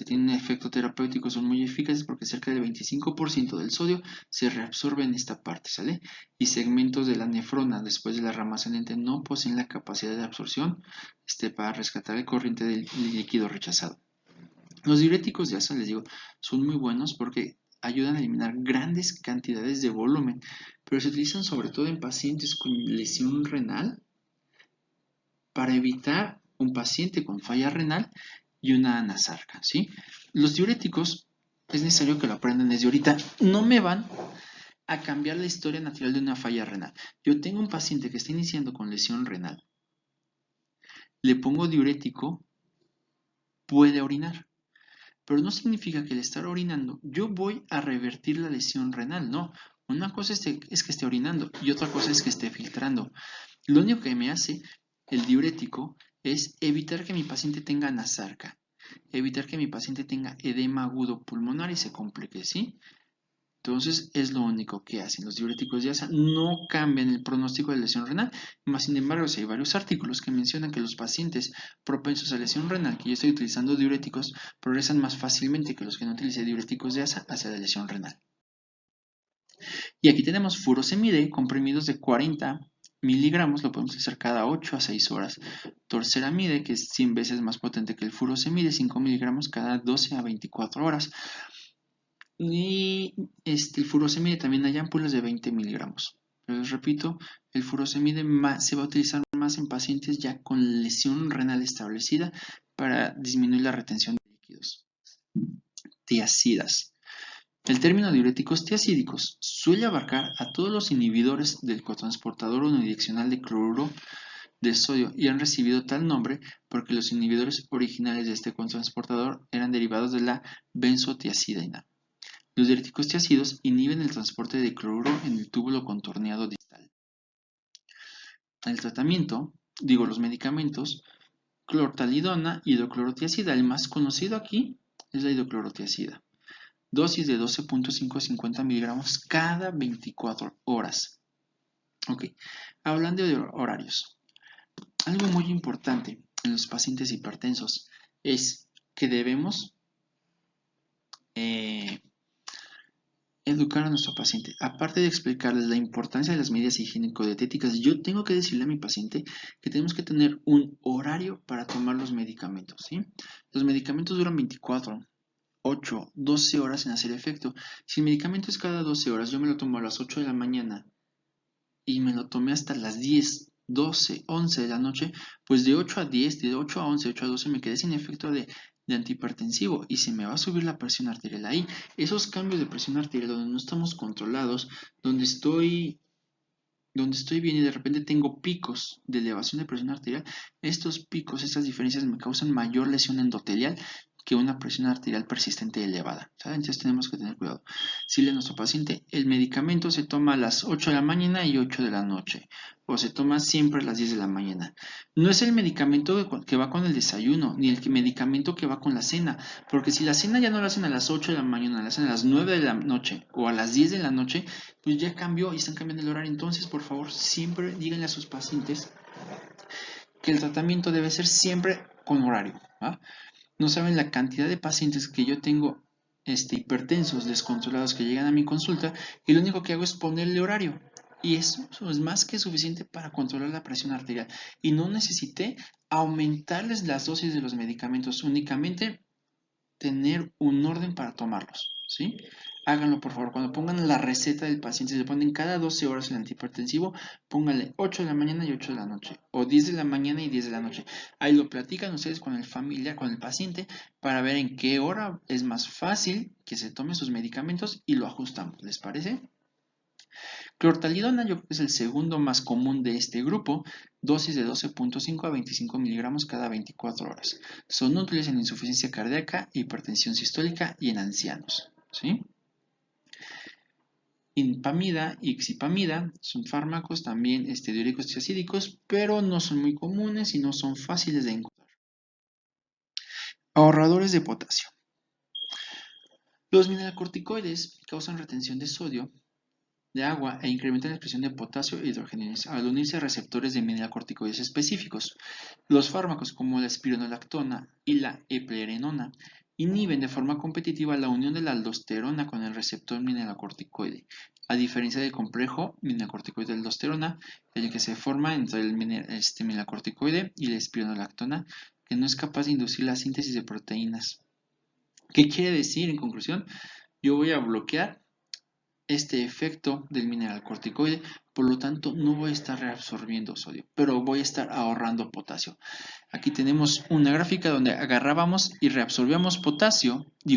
tienen un efecto terapéutico, son muy eficaces porque cerca del 25% del sodio se reabsorbe en esta parte, ¿sale? Y segmentos de la nefrona después de la rama ascendente no poseen la capacidad de absorción para rescatar el corriente del líquido rechazado. Los diuréticos de asa, les digo, son muy buenos porque ayudan a eliminar grandes cantidades de volumen, pero se utilizan sobre todo en pacientes con lesión renal para evitar un paciente con falla renal y una anasarca, ¿sí? Los diuréticos es necesario que lo aprendan desde ahorita. No me van a cambiar la historia natural de una falla renal. Yo tengo un paciente que está iniciando con lesión renal. Le pongo diurético, puede orinar. Pero no significa que al estar orinando yo voy a revertir la lesión renal, no. Una cosa es que esté orinando y otra cosa es que esté filtrando. Lo único que me hace el diurético es evitar que mi paciente tenga anasarca, evitar que mi paciente tenga edema agudo pulmonar y se complique, ¿sí? Entonces es lo único que hacen. Los diuréticos de asa no cambian el pronóstico de lesión renal, más sin embargo, si hay varios artículos que mencionan que los pacientes propensos a lesión renal, que yo estoy utilizando diuréticos, progresan más fácilmente que los que no utilicé diuréticos de asa hacia la lesión renal. Y aquí tenemos furosemide, comprimidos de 40 miligramos, lo podemos hacer cada 8 a 6 horas. Torceramide, que es 100 veces más potente que el furosemide, 5 miligramos cada 12 a 24 horas. Y el furosemide también hay ámpulas de 20 miligramos. Pero les repito, el furosemide se va a utilizar más en pacientes ya con lesión renal establecida para disminuir la retención de líquidos. Tiazidas. El término diuréticos tiazídicos suele abarcar a todos los inhibidores del cotransportador unidireccional de cloruro de sodio y han recibido tal nombre porque los inhibidores originales de este cotransportador eran derivados de la benzotiazidina. Los diuréticos tiazidos inhiben el transporte de cloruro en el túbulo contorneado distal. El tratamiento, digo los medicamentos, clortalidona y hidroclorotiazida. El más conocido aquí es la hidroclorotiazida. Dosis de 12.5 a 50 miligramos cada 24 horas. Ok, hablando de horarios. Algo muy importante en los pacientes hipertensos es que debemos educar a nuestro paciente. Aparte de explicarles la importancia de las medidas higiénico-dietéticas, yo tengo que decirle a mi paciente que tenemos que tener un horario para tomar los medicamentos, ¿sí? Los medicamentos duran 24, 8, 12 horas en hacer efecto. Si el medicamento es cada 12 horas, yo me lo tomo a las 8 de la mañana y me lo tomé hasta las 10, 12, 11 de la noche, pues de 8 a 10, de 8 a 11, 8 a 12 me quedé sin efecto de antihipertensivo y se me va a subir la presión arterial ahí. Esos cambios de presión arterial donde no estamos controlados, donde estoy bien y de repente tengo picos de elevación de presión arterial, estos picos, estas diferencias me causan mayor lesión endotelial que una presión arterial persistente elevada, ¿saben? Entonces tenemos que tener cuidado. Decirle a nuestro paciente, el medicamento se toma a las 8 de la mañana y 8 de la noche, o se toma siempre a las 10 de la mañana. No es el medicamento que va con el desayuno, ni el medicamento que va con la cena, porque si la cena ya no la hacen a las 8 de la mañana, la hacen a las 9 de la noche o a las 10 de la noche, pues ya cambió y están cambiando el horario. Entonces, por favor, siempre díganle a sus pacientes que el tratamiento debe ser siempre con horario, ¿va? No saben la cantidad de pacientes que yo tengo hipertensos, descontrolados, que llegan a mi consulta y lo único que hago es ponerle horario. Y eso es más que suficiente para controlar la presión arterial. Y no necesité aumentarles las dosis de los medicamentos, únicamente tener un orden para tomarlos, ¿sí? Háganlo por favor, cuando pongan la receta del paciente, si le ponen cada 12 horas el antihipertensivo, pónganle 8 de la mañana y 8 de la noche, o 10 de la mañana y 10 de la noche. Ahí lo platican ustedes con el familiar, con el paciente, para ver en qué hora es más fácil que se tome sus medicamentos y lo ajustamos, ¿les parece? Clortalidona yo creo que es el segundo más común de este grupo, dosis de 12.5 a 25 miligramos cada 24 horas. Son útiles en insuficiencia cardíaca, hipertensión sistólica y en ancianos, ¿sí? Impamida y xipamida son fármacos también diuréticos triacídicos, pero no son muy comunes y no son fáciles de encontrar. Ahorradores de potasio. Los mineralocorticoides causan retención de sodio, de agua e incrementan la expresión de potasio e hidrogenasa al unirse a receptores de mineralocorticoides específicos. Los fármacos como la espironolactona y la eplerenona inhiben de forma competitiva la unión de la aldosterona con el receptor mineralocorticoide, a diferencia del complejo mineralocorticoide-aldosterona, el que se forma entre el mineralocorticoide y la espironolactona, que no es capaz de inducir la síntesis de proteínas. ¿Qué quiere decir en conclusión? Yo voy a bloquear este efecto del mineralocorticoide, por lo tanto no voy a estar reabsorbiendo sodio, pero voy a estar ahorrando potasio. Aquí tenemos una gráfica donde agarrábamos y reabsorbíamos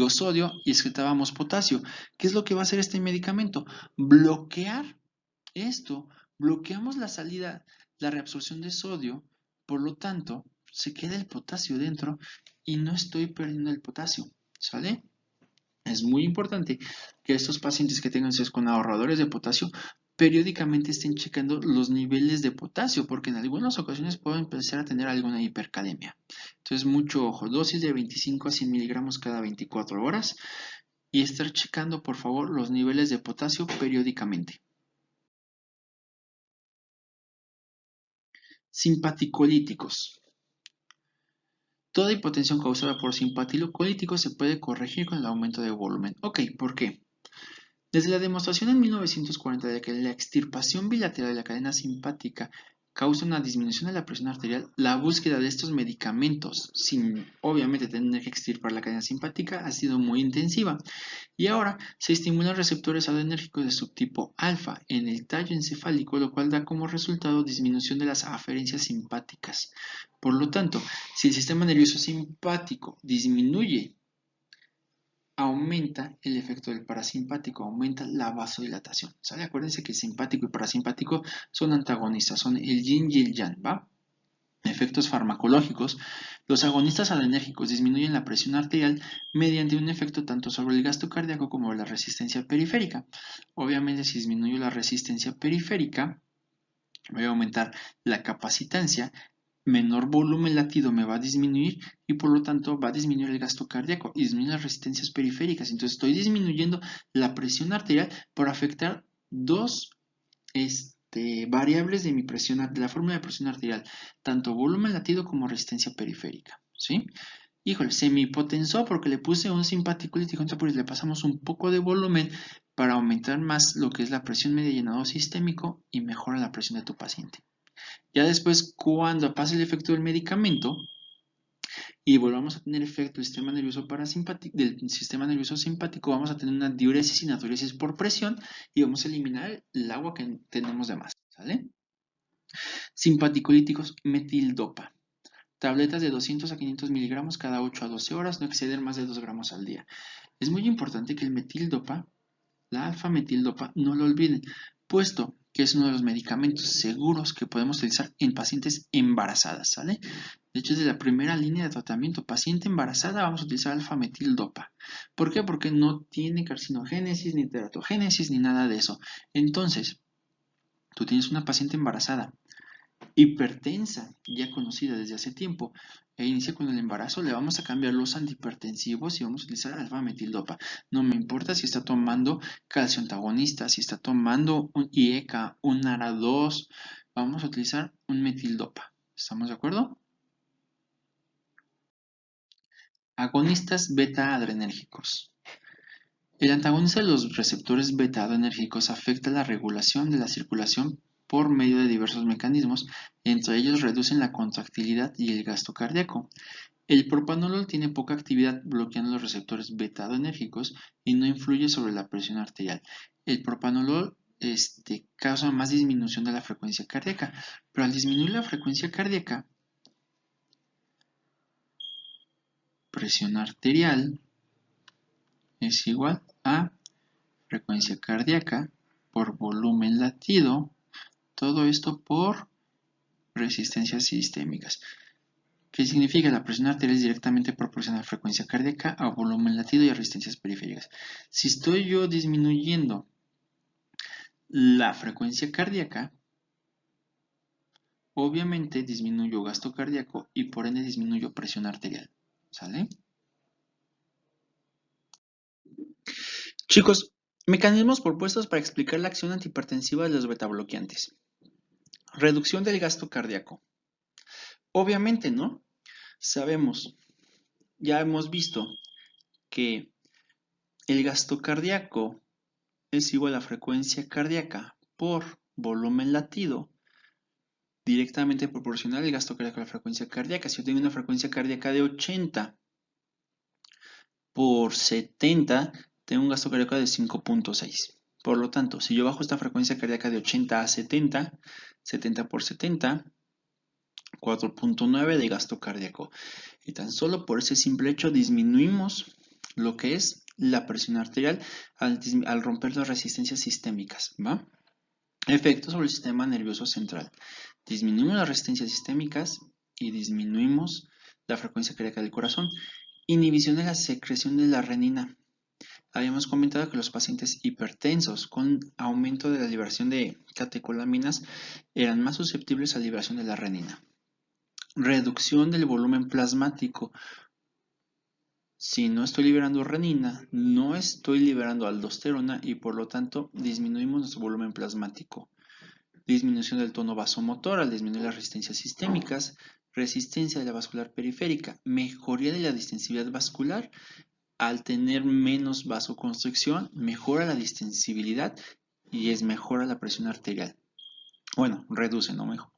sodio y excretábamos potasio. ¿Qué es lo que va a hacer este medicamento? Bloquear esto, bloqueamos la salida, la reabsorción de sodio, por lo tanto se queda el potasio dentro y no estoy perdiendo el potasio, ¿sale? Es muy importante que estos pacientes que tengan sesgo con ahorradores de potasio periódicamente estén checando los niveles de potasio, porque en algunas ocasiones pueden empezar a tener alguna hipercalemia. Entonces, mucho ojo, dosis de 25 a 100 miligramos cada 24 horas y estar checando, por favor, los niveles de potasio periódicamente. Simpaticolíticos. Toda hipotensión causada por simpaticolíticos se puede corregir con el aumento de volumen. Ok, ¿por qué? Desde la demostración en 1940 de que la extirpación bilateral de la cadena simpática causa una disminución de la presión arterial, la búsqueda de estos medicamentos, sin obviamente tener que extirpar la cadena simpática, ha sido muy intensiva. Y ahora se estimulan receptores adrenérgicos de subtipo alfa en el tallo encefálico, lo cual da como resultado disminución de las aferencias simpáticas. Por lo tanto, si el sistema nervioso simpático disminuye, aumenta el efecto del parasimpático, aumenta la vasodilatación, ¿sale? Acuérdense que simpático y parasimpático son antagonistas, son el yin y el yang, ¿va? Efectos farmacológicos. Los agonistas adrenérgicos disminuyen la presión arterial mediante un efecto tanto sobre el gasto cardíaco como la resistencia periférica. Obviamente, si disminuyo la resistencia periférica, voy a aumentar la capacitancia, menor volumen latido me va a disminuir y por lo tanto va a disminuir el gasto cardíaco y disminuir las resistencias periféricas. Entonces estoy disminuyendo la presión arterial por afectar dos variables de mi presión, de la fórmula de presión arterial, tanto volumen latido como resistencia periférica, ¿sí? Híjole, se me hipotensó porque le puse un simpaticulítico, entonces pues le pasamos un poco de volumen para aumentar más lo que es la presión media y llenado sistémico y mejora la presión de tu paciente. Ya después, cuando pase el efecto del medicamento y volvamos a tener efecto del sistema nervioso parasimpático, del sistema nervioso simpático, vamos a tener una diuresis y natriuresis por presión y vamos a eliminar el agua que tenemos de más, ¿sale? Simpaticolíticos, metildopa. Tabletas de 200 a 500 miligramos cada 8 a 12 horas, no exceder más de 2 gramos al día. Es muy importante que el metildopa, la alfa-metildopa, no lo olviden, puesto que es uno de los medicamentos seguros que podemos utilizar en pacientes embarazadas, ¿sale? De hecho, es de la primera línea de tratamiento. Paciente embarazada, vamos a utilizar alfa-metildopa. ¿Por qué? Porque no tiene carcinogénesis, ni teratogénesis, ni nada de eso. Entonces, tú tienes una paciente embarazada, hipertensa, ya conocida desde hace tiempo, e inicia con el embarazo, le vamos a cambiar los antihipertensivos y vamos a utilizar alfa-metildopa. No me importa si está tomando calcio antagonista, si está tomando un IECA, un ARA2, vamos a utilizar un metildopa. ¿Estamos de acuerdo? Agonistas beta-adrenérgicos. El antagonista de los receptores beta-adrenérgicos afecta la regulación de la circulación por medio de diversos mecanismos, entre ellos reducen la contractilidad y el gasto cardíaco. El propanolol tiene poca actividad bloqueando los receptores beta-adrenérgicos y no influye sobre la presión arterial. El propanolol causa más disminución de la frecuencia cardíaca, pero al disminuir la frecuencia cardíaca, presión arterial es igual a frecuencia cardíaca por volumen latido, todo esto por resistencias sistémicas. ¿Qué significa? La presión arterial es directamente proporcional a frecuencia cardíaca, a volumen latido y a resistencias periféricas. Si estoy yo disminuyendo la frecuencia cardíaca, obviamente disminuyo gasto cardíaco y por ende disminuyo presión arterial. ¿Sale? Chicos, mecanismos propuestos para explicar la acción antihipertensiva de los betabloqueantes. Reducción del gasto cardíaco. Obviamente, ¿no? Sabemos, ya hemos visto que el gasto cardíaco es igual a frecuencia cardíaca por volumen latido, directamente proporcional al gasto cardíaco a la frecuencia cardíaca. Si yo tengo una frecuencia cardíaca de 80 por 70, tengo un gasto cardíaco de 5.6. Por lo tanto, si yo bajo esta frecuencia cardíaca de 80 a 70, 70 por 70, 4.9 de gasto cardíaco. Y tan solo por ese simple hecho disminuimos lo que es la presión arterial al romper las resistencias sistémicas, ¿va? Efectos sobre el sistema nervioso central. Disminuimos las resistencias sistémicas y disminuimos la frecuencia cardíaca del corazón. Inhibición de la secreción de la renina. Habíamos comentado que los pacientes hipertensos con aumento de la liberación de catecolaminas eran más susceptibles a la liberación de la renina. Reducción del volumen plasmático. Si no estoy liberando renina, no estoy liberando aldosterona y por lo tanto disminuimos nuestro volumen plasmático. Disminución del tono vasomotor al disminuir las resistencias sistémicas, resistencia de la vascular periférica, mejoría de la distensibilidad vascular al tener menos vasoconstricción, mejora la distensibilidad y mejora la presión arterial. Bueno, reduce, no mejora.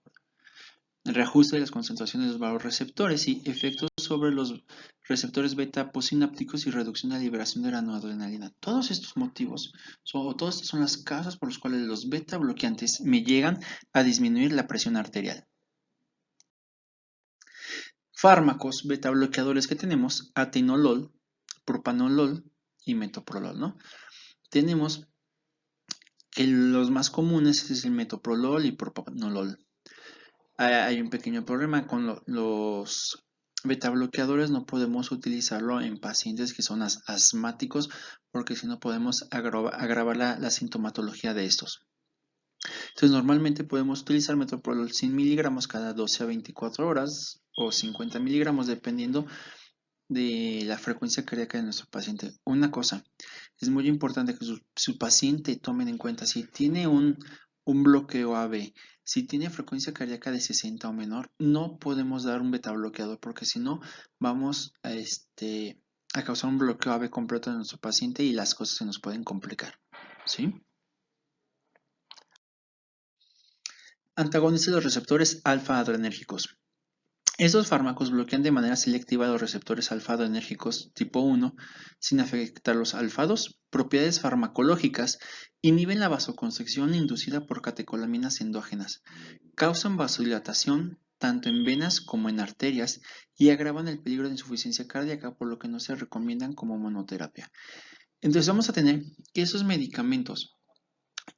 Reajuste de las concentraciones de los vasoreceptores y efectos sobre los receptores beta posinápticos y reducción de la liberación de la noradrenalina. Todos estos motivos, todas estas son las causas por las cuales los beta bloqueantes me llegan a disminuir la presión arterial. Fármacos beta bloqueadores que tenemos, atenolol, propanolol y metoprolol, ¿no? Tenemos que los más comunes es el metoprolol y propanolol. Hay un pequeño problema con los betabloqueadores, no podemos utilizarlo en pacientes que son asmáticos porque si no podemos agravar la sintomatología de estos. Entonces, normalmente podemos utilizar metoprolol 100 miligramos cada 12 a 24 horas o 50 miligramos dependiendo de la frecuencia cardíaca de nuestro paciente. Una cosa, es muy importante que su paciente tomen en cuenta si tiene un bloqueo AB, si tiene frecuencia cardíaca de 60 o menor, no podemos dar un beta bloqueador porque si no vamos a causar un bloqueo AB completo de nuestro paciente y las cosas se nos pueden complicar. ¿Sí? Antagonistas de los receptores alfa-adrenérgicos. Estos fármacos bloquean de manera selectiva los receptores alfa-adrenérgicos tipo 1 sin afectar los alfa-2. Propiedades farmacológicas: inhiben la vasoconstricción inducida por catecolaminas endógenas, causan vasodilatación tanto en venas como en arterias y agravan el peligro de insuficiencia cardíaca, por lo que no se recomiendan como monoterapia. Entonces vamos a tener que esos medicamentos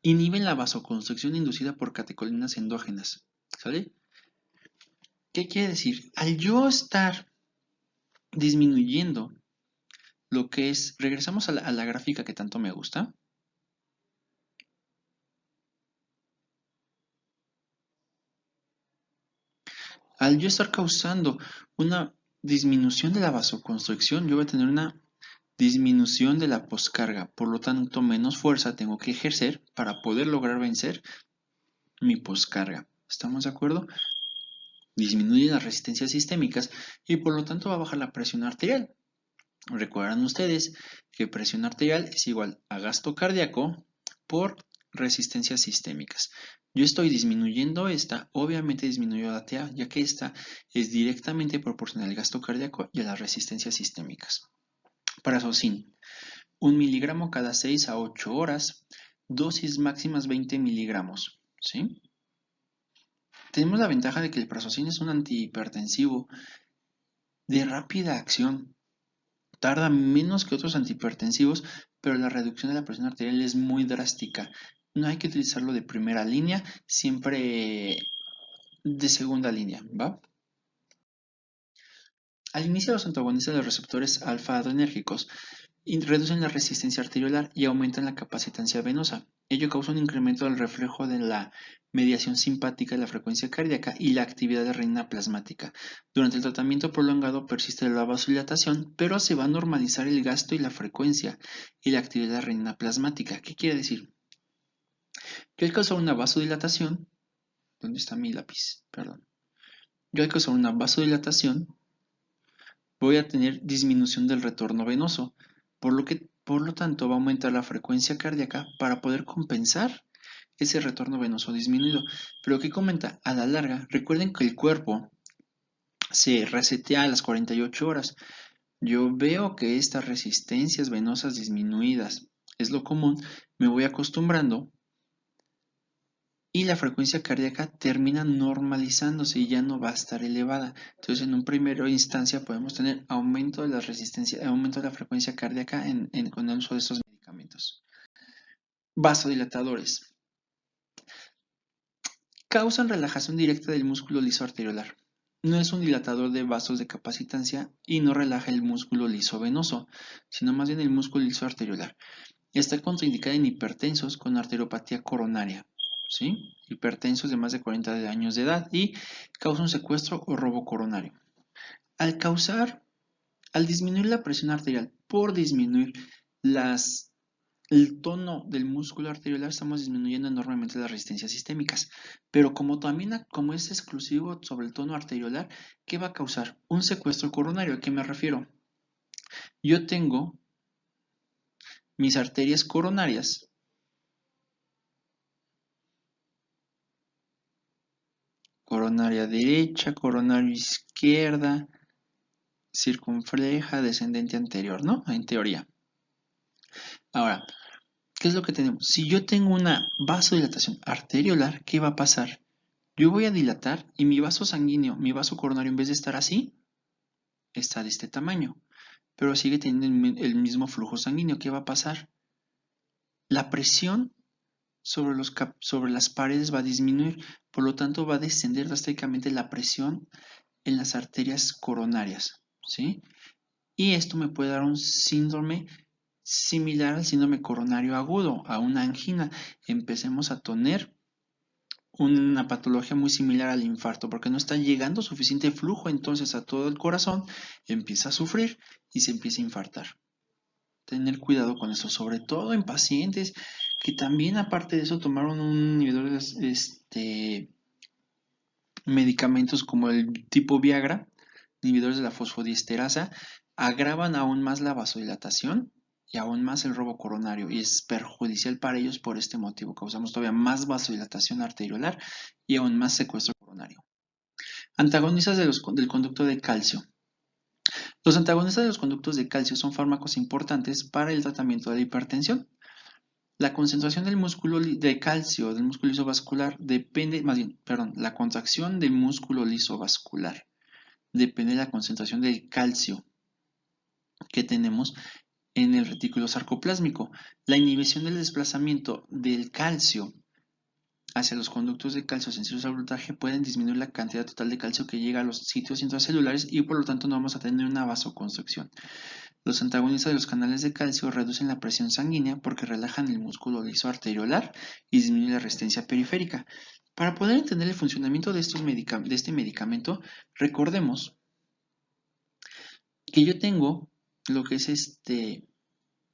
inhiben la vasoconstricción inducida por catecolaminas endógenas. ¿Sale? ¿Qué quiere decir? Al yo estar disminuyendo lo que es, regresamos a la gráfica que tanto me gusta. Al yo estar causando una disminución de la vasoconstricción, yo voy a tener una disminución de la poscarga. Por lo tanto, menos fuerza tengo que ejercer para poder lograr vencer mi poscarga. ¿Estamos de acuerdo? Disminuye las resistencias sistémicas y por lo tanto va a bajar la presión arterial. Recuerdan ustedes que presión arterial es igual a gasto cardíaco por resistencias sistémicas. Yo estoy disminuyendo esta, obviamente disminuyo la TA, ya que esta es directamente proporcional al gasto cardíaco y a las resistencias sistémicas. Prazosin, 1 miligramo cada 6 a 8 horas, dosis máximas 20 miligramos. ¿Sí? Tenemos la ventaja de que el prazosin es un antihipertensivo de rápida acción. Tarda menos que otros antihipertensivos, pero la reducción de la presión arterial es muy drástica. No hay que utilizarlo de primera línea, siempre de segunda línea, ¿va? Al inicio, los antagonistas de los receptores alfa-adrenérgicos reducen la resistencia arteriolar y aumentan la capacitancia venosa. Ello causa un incremento del reflejo de la mediación simpática de la frecuencia cardíaca y la actividad de renina plasmática. Durante el tratamiento prolongado persiste la vasodilatación, pero se va a normalizar el gasto y la frecuencia y la actividad de renina plasmática. ¿Qué quiere decir? Yo al causar una vasodilatación, ¿dónde está mi lápiz? Perdón. Yo al causar una vasodilatación voy a tener disminución del retorno venoso, por lo tanto va a aumentar la frecuencia cardíaca para poder compensar ese retorno venoso disminuido. Pero ¿qué comenta? A la larga, recuerden que el cuerpo se resetea a las 48 horas. Yo veo que estas resistencias venosas disminuidas es lo común, me voy acostumbrando y la frecuencia cardíaca termina normalizándose y ya no va a estar elevada. Entonces, en un primero instancia podemos tener aumento de la resistencia, aumento de la frecuencia cardíaca con el uso de estos medicamentos. Vasodilatadores. Causan relajación directa del músculo liso arteriolar. No es un dilatador de vasos de capacitancia y no relaja el músculo liso venoso, sino más bien el músculo liso arteriolar. Está contraindicada en hipertensos con arteriopatía coronaria, ¿sí? Hipertensos de más de 40 años de edad y causa un secuestro o robo coronario. Al disminuir la presión arterial por disminuir el tono del músculo arteriolar, estamos disminuyendo enormemente las resistencias sistémicas. Pero como es exclusivo sobre el tono arteriolar, ¿qué va a causar? Un secuestro coronario. ¿A qué me refiero? Yo tengo mis arterias coronarias, coronaria derecha, coronaria izquierda, circunfleja, descendente anterior, ¿no? En teoría. Ahora, ¿qué es lo que tenemos? Si yo tengo una vasodilatación arteriolar, ¿qué va a pasar? Yo voy a dilatar y mi vaso sanguíneo, mi vaso coronario, en vez de estar así, está de este tamaño, pero sigue teniendo el mismo flujo sanguíneo. ¿Qué va a pasar? La presión sobre las paredes va a disminuir, por lo tanto va a descender drásticamente la presión en las arterias coronarias, ¿sí? Y esto me puede dar un síndrome similar al síndrome coronario agudo, a una angina. Empecemos a tener una patología muy similar al infarto, porque no está llegando suficiente flujo entonces a todo el corazón, empieza a sufrir y se empieza a infartar. Tener cuidado con eso, sobre todo en pacientes que también aparte de eso tomaron un inhibidor de medicamentos como el tipo Viagra, inhibidores de la fosfodiesterasa, agravan aún más la vasodilatación y aún más el robo coronario y es perjudicial para ellos por este motivo. Causamos todavía más vasodilatación arteriolar y aún más secuestro coronario. Antagonistas del conducto de calcio. Los antagonistas de los conductos de calcio son fármacos importantes para el tratamiento de la hipertensión. La concentración del músculo de calcio del músculo lisovascular depende, la contracción del músculo lisovascular depende de la concentración del calcio que tenemos en el retículo sarcoplásmico. La inhibición del desplazamiento del calcio hacia los conductos de calcio sensibles al voltaje pueden disminuir la cantidad total de calcio que llega a los sitios intracelulares y por lo tanto no vamos a tener una vasoconstricción. Los antagonistas de los canales de calcio reducen la presión sanguínea porque relajan el músculo liso arteriolar y disminuyen la resistencia periférica. Para poder entender el funcionamiento de este medicamento, recordemos que yo tengo lo que es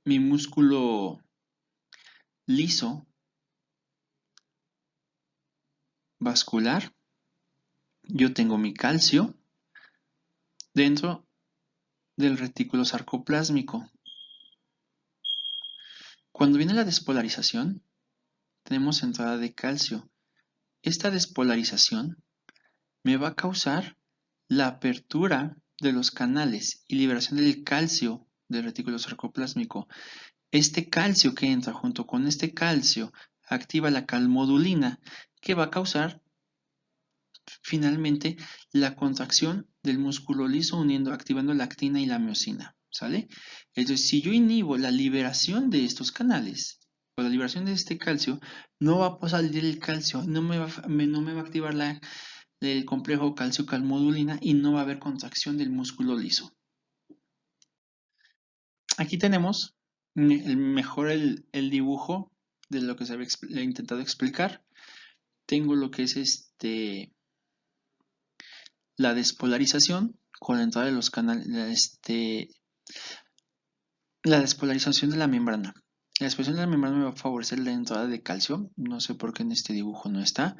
mi músculo liso vascular, yo tengo mi calcio dentro del retículo sarcoplásmico. Cuando viene la despolarización, tenemos entrada de calcio. Esta despolarización me va a causar la apertura de los canales y liberación del calcio del retículo sarcoplásmico. Este calcio que entra junto con este calcio activa la calmodulina que va a causar finalmente la contracción del músculo liso activando la actina y la miosina, ¿sale? Entonces, si yo inhibo la liberación de estos canales o la liberación de este calcio, no va a salir el calcio, no me va a activar el complejo calcio-calmodulina y no va a haber contracción del músculo liso. Aquí tenemos mejor el dibujo de lo que se había intentado explicar. Tengo lo que es la despolarización con la entrada de los canales, la despolarización de la membrana. La despolarización de la membrana me va a favorecer la entrada de calcio, no sé por qué en este dibujo no está.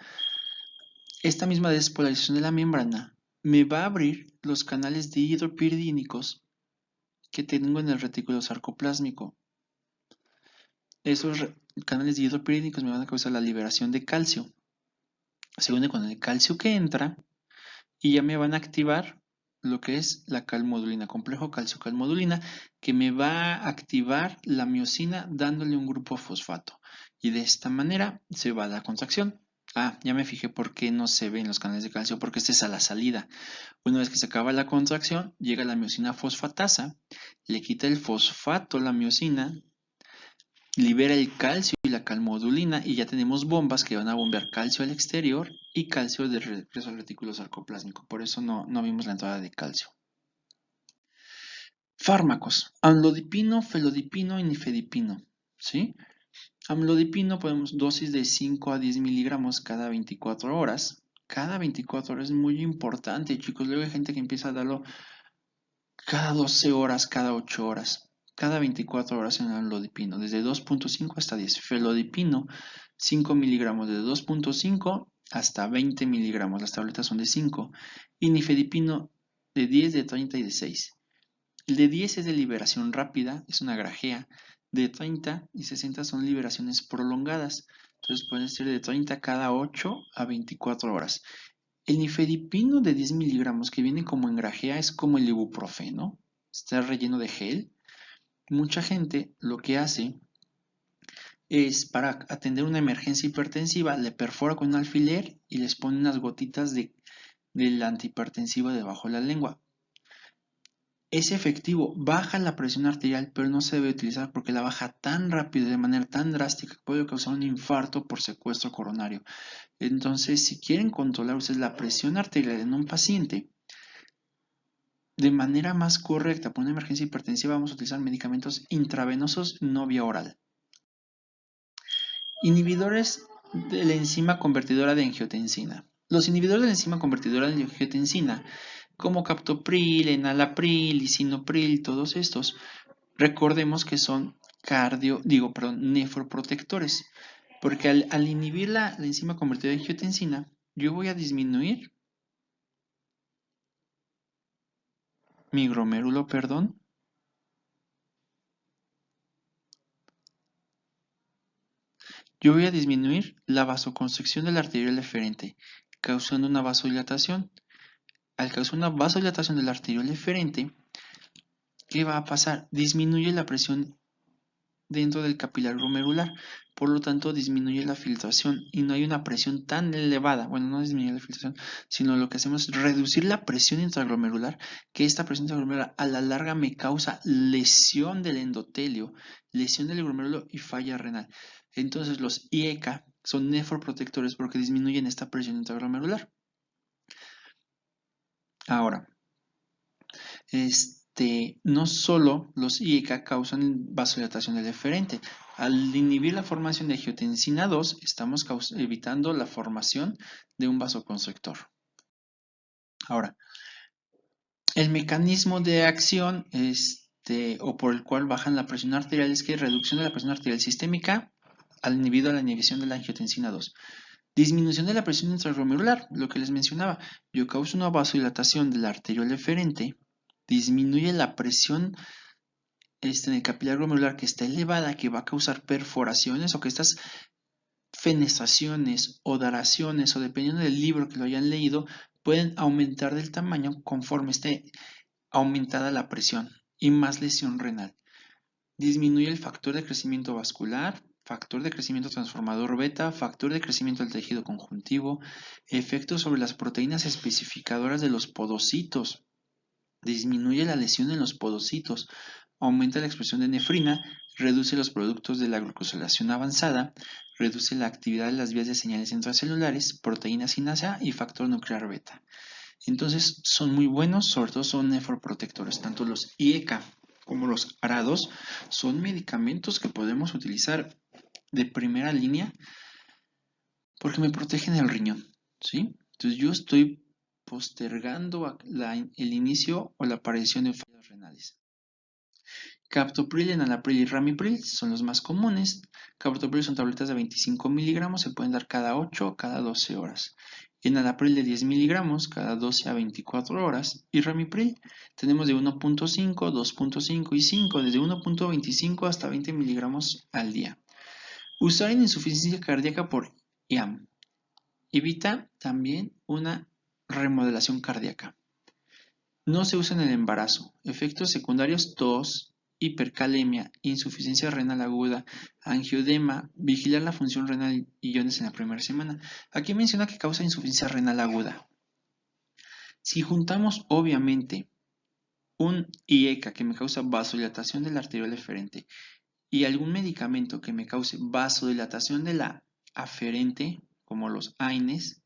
Esta misma despolarización de la membrana me va a abrir los canales dihidropiridínicos que tengo en el retículo sarcoplásmico. Esos canales dihidropiridínicos me van a causar la liberación de calcio. Se une con el calcio que entra y ya me van a activar lo que es la calmodulina, complejo calcio-calmodulina, que me va a activar la miosina dándole un grupo fosfato. Y de esta manera se va a la contracción. Ah, ya me fijé por qué no se ven los canales de calcio, porque este es a la salida. Una vez que se acaba la contracción, llega la miosina fosfatasa, le quita el fosfato a la miosina, libera el calcio y la calmodulina y ya tenemos bombas que van a bombear calcio al exterior y calcio de regreso al retículo sarcoplásmico. Por eso no vimos la entrada de calcio. Fármacos. Amlodipino, felodipino y nifedipino. ¿Sí? Amlodipino podemos dosis de 5 a 10 miligramos cada 24 horas. Cada 24 horas es muy importante, chicos. Luego hay gente que empieza a darlo cada 12 horas, cada 8 horas. Cada 24 horas en amlodipino, desde 2.5 hasta 10. Felodipino, 5 miligramos de 2.5 hasta 20 miligramos. Las tabletas son de 5. Y nifedipino de 10, de 30 y de 6. El de 10 es de liberación rápida, es una grajea. De 30 y 60 son liberaciones prolongadas. Entonces pueden ser de 30 cada 8 a 24 horas. El nifedipino de 10 miligramos que viene como en grajea es como el ibuprofeno. Está relleno de gel. Mucha gente lo que hace es para atender una emergencia hipertensiva, le perfora con un alfiler y les pone unas gotitas del antihipertensivo debajo de la lengua. Es efectivo, baja la presión arterial, pero no se debe utilizar porque la baja tan rápido y de manera tan drástica que puede causar un infarto por secuestro coronario. Entonces, si quieren controlar ustedes la presión arterial en un paciente, de manera más correcta, por una emergencia hipertensiva, vamos a utilizar medicamentos intravenosos no vía oral. Inhibidores de la enzima convertidora de angiotensina. Los inhibidores de la enzima convertidora de angiotensina, como captopril, enalapril, lisinopril, todos estos, recordemos que son nefroprotectores, porque al inhibir la enzima convertidora de angiotensina, yo voy a disminuir mi glomérulo, perdón. Yo voy a disminuir la vasoconstricción de la arteriola eferente, causando una vasodilatación. Al causar una vasodilatación de la arteriola eferente, ¿qué va a pasar? Disminuye la presión dentro del capilar glomerular, por lo tanto disminuye la filtración y no hay una presión tan elevada. Bueno, no disminuye la filtración, sino lo que hacemos es reducir la presión intraglomerular, que esta presión intraglomerular a la larga me causa lesión del endotelio, lesión del glomérulo y falla renal. Entonces los IECA son nefroprotectores porque disminuyen esta presión intraglomerular. Ahora, no solo los IECA causan vasodilatación del eferente. Al inhibir la formación de angiotensina 2, estamos evitando la formación de un vasoconstrictor. Ahora, el mecanismo de acción o por el cual bajan la presión arterial es que reducción de la presión arterial sistémica al inhibido a la inhibición de la angiotensina 2. Disminución de la presión intraglomerular, lo que les mencionaba. Yo causo una vasodilatación de la arteriola eferente, disminuye la presión en el capilar glomerular que está elevada, que va a causar perforaciones o que estas fenestraciones o daraciones, o dependiendo del libro que lo hayan leído, pueden aumentar del tamaño conforme esté aumentada la presión y más lesión renal. Disminuye el factor de crecimiento vascular, factor de crecimiento transformador beta, factor de crecimiento del tejido conjuntivo, efectos sobre las proteínas especificadoras de los podocitos. Disminuye la lesión en los podocitos, aumenta la expresión de nefrina, reduce los productos de la glucosilación avanzada, reduce la actividad de las vías de señales intracelulares, proteína sinasa y factor nuclear beta. Entonces son muy buenos, sobre todo son nefroprotectores. Tanto los IECA como los ARA2 son medicamentos que podemos utilizar de primera línea porque me protegen el riñón, ¿sí? Entonces yo estoy postergando el inicio o la aparición de fallas renales. Captopril, enalapril y ramipril son los más comunes. Captopril son tabletas de 25 miligramos, se pueden dar cada 8 o cada 12 horas. Enalapril de 10 miligramos cada 12 a 24 horas. Y ramipril tenemos de 1.5, 2.5 y 5, desde 1.25 hasta 20 miligramos al día. Usar en insuficiencia cardíaca por IAM. Evita también una remodelación cardíaca. No se usa en el embarazo. Efectos secundarios: tos, hipercalemia, insuficiencia renal aguda, angiodema, vigilar la función renal y iones en la primera semana. Aquí menciona que causa insuficiencia renal aguda. Si juntamos obviamente un IECA que me causa vasodilatación de la arteriola eferente y algún medicamento que me cause vasodilatación de la aferente, como los AINES,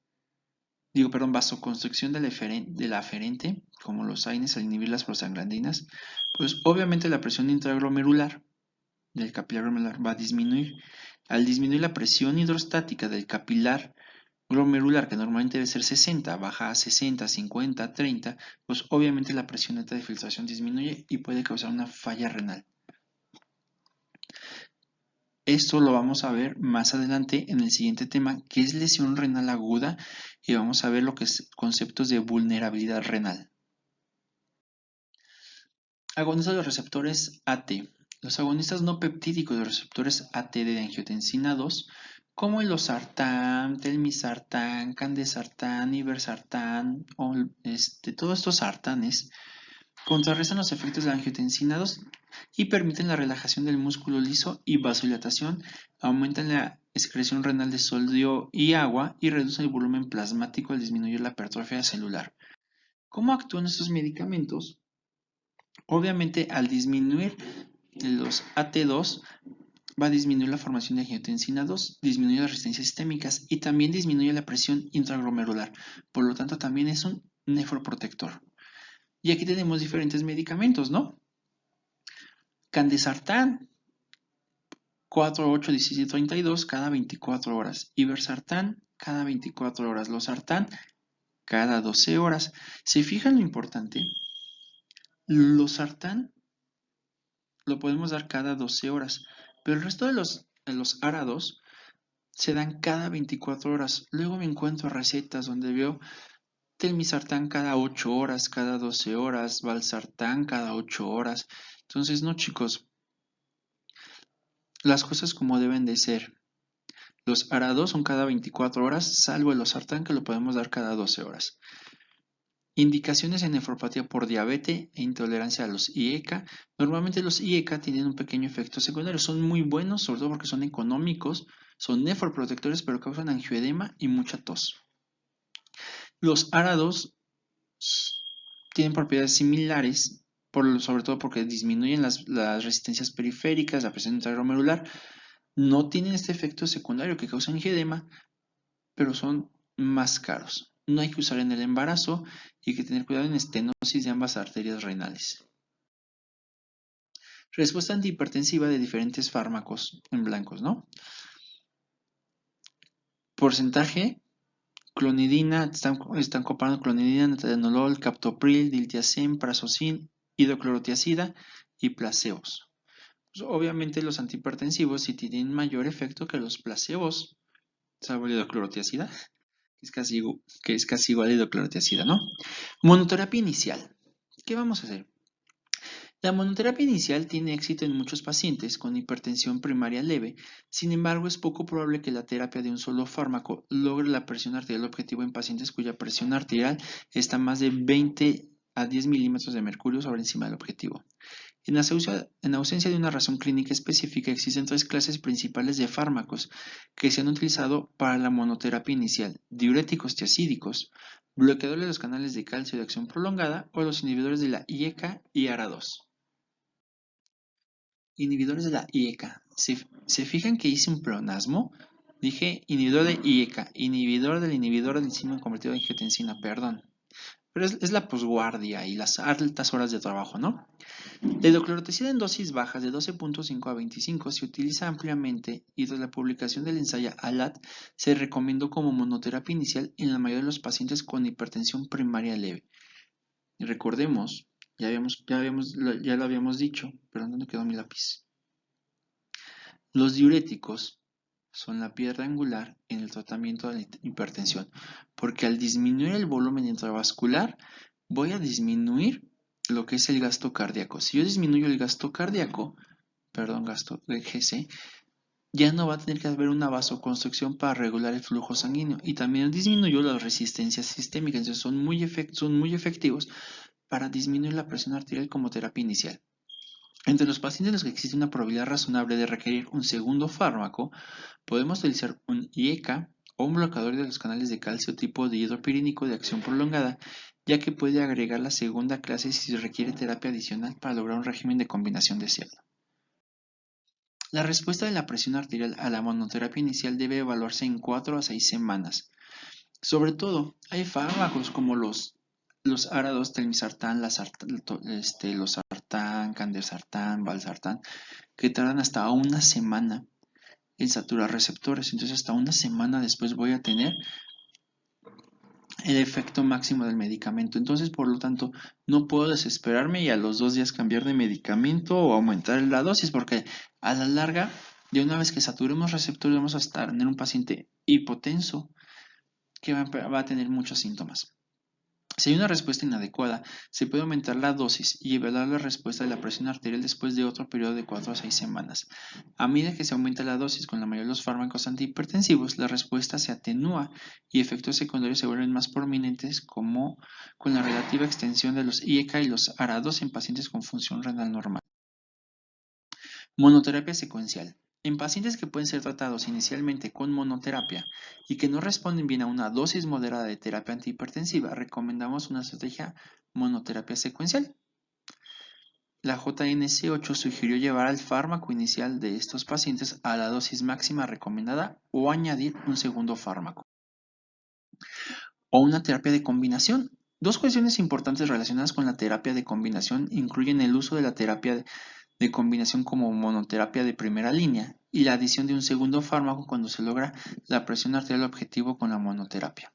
vasoconstricción de la aferente, como los AINES al inhibir las prostaglandinas, pues obviamente la presión intraglomerular del capilar glomerular va a disminuir. Al disminuir la presión hidrostática del capilar glomerular, que normalmente debe ser 60, baja a 60, 50, 30, pues obviamente la presión neta de filtración disminuye y puede causar una falla renal. Esto lo vamos a ver más adelante en el siguiente tema, que es lesión renal aguda, y vamos a ver lo que es conceptos de vulnerabilidad renal. Agonistas de los receptores AT. Los agonistas no peptídicos de los receptores AT de angiotensina 2, como el losartán, telmisartán, candesartán, ibersartán, todos estos sartanes, contrarrestan los efectos de la angiotensina 2 y permiten la relajación del músculo liso y vasodilatación, aumentan la excreción renal de sodio y agua y reducen el volumen plasmático al disminuir la hipertrofia celular. ¿Cómo actúan estos medicamentos? Obviamente, al disminuir los AT2, va a disminuir la formación de angiotensina 2, disminuye las resistencias sistémicas y también disminuye la presión intraglomerular. Por lo tanto, también es un nefroprotector. Y aquí tenemos diferentes medicamentos, ¿no? Candesartán 4, 8, 17, 32 cada 24 horas. Ibersartán cada 24 horas. Losartán cada 12 horas. ¿Se fijan lo importante? Losartán lo podemos dar cada 12 horas, pero el resto de los árados se dan cada 24 horas. Luego me encuentro recetas donde veo telmisartán cada 8 horas, cada 12 horas, valsartán cada 8 horas. Entonces, no, chicos, las cosas como deben de ser. Los arados son cada 24 horas, salvo el losartán que lo podemos dar cada 12 horas. Indicaciones en nefropatía por diabetes e intolerancia a los IECA. Normalmente los IECA tienen un pequeño efecto secundario. Son muy buenos, sobre todo porque son económicos, son nefroprotectores, pero causan angioedema y mucha tos. Los árados tienen propiedades similares, sobre todo porque disminuyen las resistencias periféricas, la presión intraglomerular. No tienen este efecto secundario que causa angioedema, pero son más caros. No hay que usar en el embarazo y hay que tener cuidado en estenosis de ambas arterias renales. Respuesta antihipertensiva de diferentes fármacos en blancos, ¿no? Porcentaje, clonidina, están comparando clonidina, natrianolol, captopril, diltiazem, prazosin, hidroclorotiazida y placebos. Pues obviamente los antihipertensivos sí tienen mayor efecto que los placebos, salvo la hidroclorotiazida, que es casi igual a hidroclorotiazida, ¿no? Monoterapia inicial. ¿Qué vamos a hacer? La monoterapia inicial tiene éxito en muchos pacientes con hipertensión primaria leve, sin embargo es poco probable que la terapia de un solo fármaco logre la presión arterial objetivo en pacientes cuya presión arterial está más de 20 a 10 milímetros de mercurio sobre encima del objetivo. En ausencia de una razón clínica específica, existen tres clases principales de fármacos que se han utilizado para la monoterapia inicial: diuréticos tiazídicos, bloqueadores de los canales de calcio de acción prolongada o los inhibidores de la IECA y ARA2. Inhibidores de la IECA. ¿Se fijan que hice un pleonasmo? Dije inhibidor de IECA, inhibidor del enzima convertido en angiotensina, perdón. Pero es la posguardia y las altas horas de trabajo, ¿no? La hidroclorotiazida en dosis bajas de 12.5 a 25 se utiliza ampliamente y tras la publicación del ensayo ALAT se recomendó como monoterapia inicial en la mayoría de los pacientes con hipertensión primaria leve. Y recordemos, ya lo habíamos dicho, pero ¿dónde quedó mi lápiz? Los diuréticos son la piedra angular en el tratamiento de la hipertensión, porque al disminuir el volumen intravascular voy a disminuir lo que es el gasto cardíaco. Si yo disminuyo el gasto cardíaco, gasto de GC, ya no va a tener que haber una vasoconstricción para regular el flujo sanguíneo y también disminuyó la resistencia sistémica, entonces son muy efectivos para disminuir la presión arterial como terapia inicial. Entre los pacientes en los que existe una probabilidad razonable de requerir un segundo fármaco, podemos utilizar un IECA o un bloqueador de los canales de calcio tipo dihidropirínico de acción prolongada, ya que puede agregar la segunda clase si se requiere terapia adicional para lograr un régimen de combinación deseado. La respuesta de la presión arterial a la monoterapia inicial debe evaluarse en 4 a 6 semanas. Sobre todo, hay fármacos como los ARA2, telmisartán, losartán, candesartán, valsartán, que tardan hasta una semana en saturar receptores. Entonces, hasta una semana después voy a tener el efecto máximo del medicamento. Entonces, por lo tanto, no puedo desesperarme y a los 2 días cambiar de medicamento o aumentar la dosis, porque a la larga, de una vez que saturemos receptores, vamos a tener un paciente hipotenso que va a tener muchos síntomas. Si hay una respuesta inadecuada, se puede aumentar la dosis y evaluar la respuesta de la presión arterial después de otro periodo de 4 a 6 semanas. A medida que se aumenta la dosis con la mayoría de los fármacos antihipertensivos, la respuesta se atenúa y efectos secundarios se vuelven más prominentes, como con la relativa extensión de los IECA y los ARA2 en pacientes con función renal normal. Monoterapia secuencial. En pacientes que pueden ser tratados inicialmente con monoterapia y que no responden bien a una dosis moderada de terapia antihipertensiva, recomendamos una estrategia monoterapia secuencial. La JNC8 sugirió llevar al fármaco inicial de estos pacientes a la dosis máxima recomendada o añadir un segundo fármaco. O una terapia de combinación. Dos cuestiones importantes relacionadas con la terapia de combinación incluyen el uso de la terapia de combinación como monoterapia de primera línea y la adición de un segundo fármaco cuando se logra la presión arterial objetivo con la monoterapia.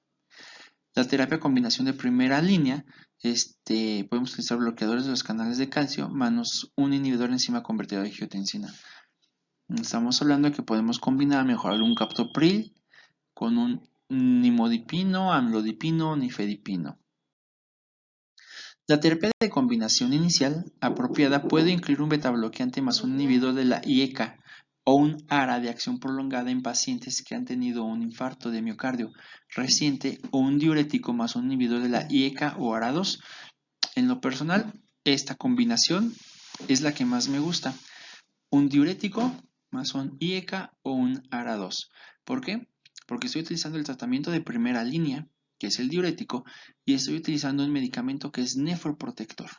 La terapia combinación de primera línea, podemos utilizar bloqueadores de los canales de calcio más un inhibidor de enzima convertidora de angiotensina. Estamos hablando de que podemos combinar, mejorar un captopril con un nimodipino, amlodipino, nifedipino. La terapia de combinación inicial apropiada puede incluir un betabloqueante más un inhibidor de la IECA o un ARA de acción prolongada en pacientes que han tenido un infarto de miocardio reciente o un diurético más un inhibidor de la IECA o ARA2. En lo personal, esta combinación es la que más me gusta. Un diurético más un IECA o un ARA2. ¿Por qué? Porque estoy utilizando el tratamiento de primera línea, que es el diurético, y estoy utilizando un medicamento que es nefroprotector.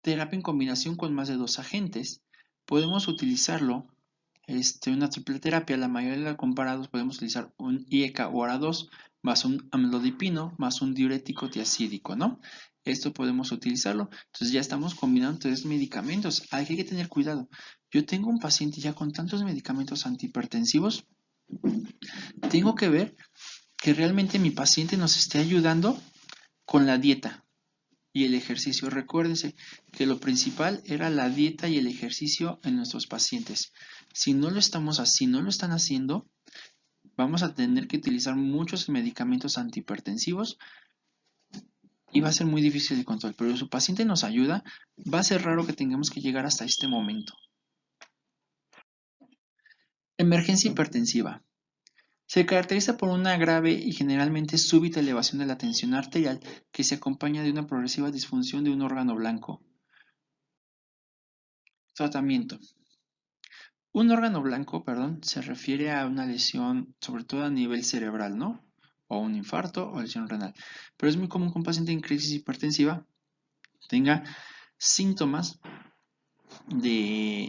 Terapia en combinación con más de 2 agentes. Podemos utilizarlo, una triple terapia. La mayoría de los comparados podemos utilizar un IECA o ARA2 más un amlodipino más un diurético tiacídico, ¿no? Esto podemos utilizarlo. Entonces ya estamos combinando 3 medicamentos. Hay que tener cuidado. Yo tengo un paciente ya con tantos medicamentos antihipertensivos. Tengo que ver que realmente mi paciente nos esté ayudando con la dieta y el ejercicio. Recuérdense que lo principal era la dieta y el ejercicio en nuestros pacientes. Si no lo están haciendo, vamos a tener que utilizar muchos medicamentos antihipertensivos y va a ser muy difícil el control. Pero si su paciente nos ayuda, va a ser raro que tengamos que llegar hasta este momento. Emergencia hipertensiva. Se caracteriza por una grave y generalmente súbita elevación de la tensión arterial que se acompaña de una progresiva disfunción de un órgano blanco. Tratamiento. Un órgano blanco, se refiere a una lesión, sobre todo a nivel cerebral, ¿no? O un infarto o lesión renal. Pero es muy común que un paciente en crisis hipertensiva tenga síntomas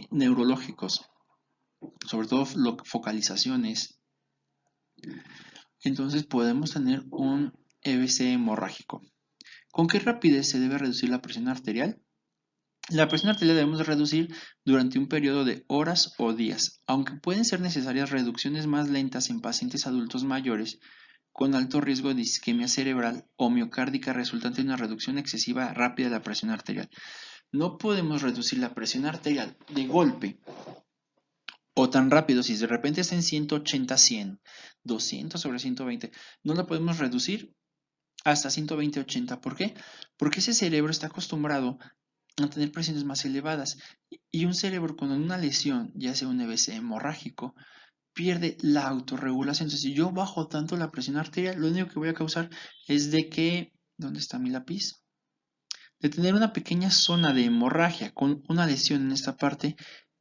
neurológicos, sobre todo focalizaciones. Entonces podemos tener un EBC hemorrágico. ¿Con qué rapidez se debe reducir la presión arterial? La presión arterial debemos reducir durante un periodo de horas o días, aunque pueden ser necesarias reducciones más lentas en pacientes adultos mayores con alto riesgo de isquemia cerebral o miocárdica resultante de una reducción excesiva rápida de la presión arterial. No podemos reducir la presión arterial de golpe o tan rápido. Si de repente está en 180-100, 200 sobre 120, no la podemos reducir hasta 120-80. ¿Por qué? Porque ese cerebro está acostumbrado a tener presiones más elevadas y un cerebro con una lesión, ya sea un EBC hemorrágico, pierde la autorregulación. Entonces, si yo bajo tanto la presión arterial, lo único que voy a causar es de que, ¿dónde está mi lápiz? De tener una pequeña zona de hemorragia con una lesión en esta parte,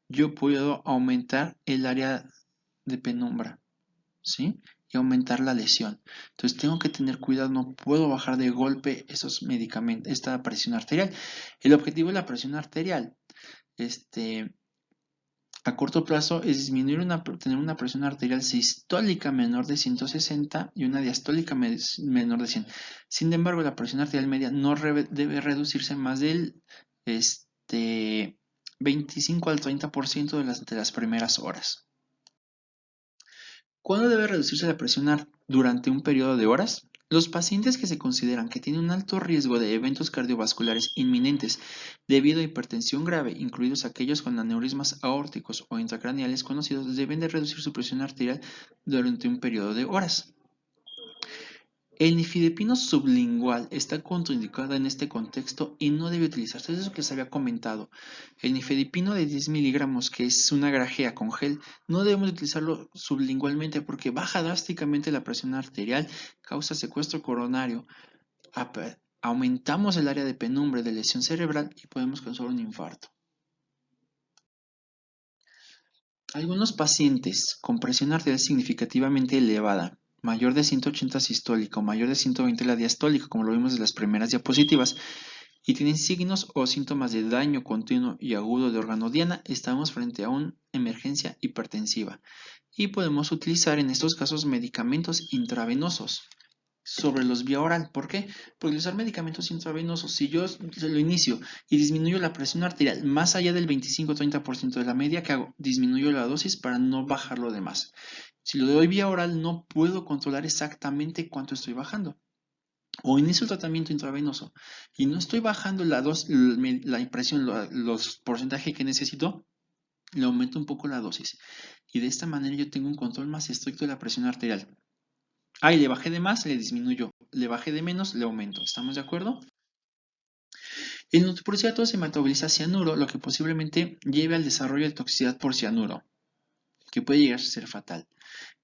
yo puedo aumentar el área de penumbra, ¿sí? Y aumentar la lesión. Entonces tengo que tener cuidado, no puedo bajar de golpe esos medicamentos, esta presión arterial. El objetivo de la presión arterial, a corto plazo es disminuir tener una presión arterial sistólica menor de 160 y una diastólica menor de 100. Sin embargo, la presión arterial media no debe reducirse más del 25 al 30% de las primeras horas. ¿Cuándo debe reducirse la presión durante un periodo de horas? Los pacientes que se consideran que tienen un alto riesgo de eventos cardiovasculares inminentes debido a hipertensión grave, incluidos aquellos con aneurismas aórticos o intracraneales conocidos, deben de reducir su presión arterial durante un periodo de horas. El nifedipino sublingual está contraindicado en este contexto y no debe utilizarse. Eso es lo que les había comentado. El nifedipino de 10 miligramos, que es una grajea con gel, no debemos utilizarlo sublingualmente porque baja drásticamente la presión arterial, causa secuestro coronario, aumentamos el área de penumbra de lesión cerebral y podemos causar un infarto. Algunos pacientes con presión arterial significativamente elevada, mayor de 180 sistólica o mayor de 120 la diastólica, como lo vimos en las primeras diapositivas, y tienen signos o síntomas de daño continuo y agudo de órgano diana, estamos frente a una emergencia hipertensiva y podemos utilizar en estos casos medicamentos intravenosos. sobre los vía oral. ¿Por qué? Porque usar medicamentos intravenosos, si yo lo inicio y disminuyo la presión arterial más allá del 25-30% de la media, ¿qué hago? Disminuyo la dosis para no bajarlo de más. Si lo doy vía oral, no puedo controlar exactamente cuánto estoy bajando. O inicio el tratamiento intravenoso y no estoy bajando la impresión, los porcentajes que necesito, le aumento un poco la dosis. Y de esta manera yo tengo un control más estricto de la presión arterial. Le bajé de más, le disminuyo. Le bajé de menos, le aumento. ¿Estamos de acuerdo? El nitroprusiato se metaboliza cianuro, lo que posiblemente lleve al desarrollo de toxicidad por cianuro, que puede llegar a ser fatal.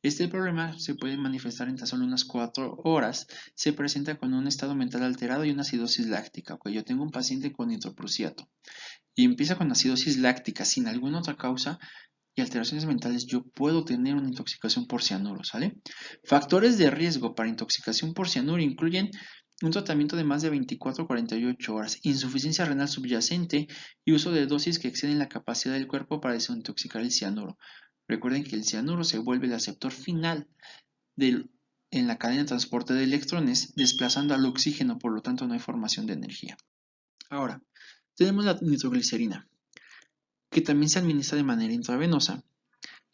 Este problema se puede manifestar en tan solo unas 4 horas. Se presenta con un estado mental alterado y una acidosis láctica. Yo tengo un paciente con nitroprusiato y empieza con acidosis láctica sin alguna otra causa y alteraciones mentales, yo puedo tener una intoxicación por cianuro, ¿sale? Factores de riesgo para intoxicación por cianuro incluyen un tratamiento de más de 24 a 48 horas, insuficiencia renal subyacente y uso de dosis que exceden la capacidad del cuerpo para desintoxicar el cianuro. Recuerden que el cianuro se vuelve el aceptor final en la cadena de transporte de electrones, desplazando al oxígeno, por lo tanto no hay formación de energía. Ahora, tenemos la nitroglicerina, que también se administra de manera intravenosa.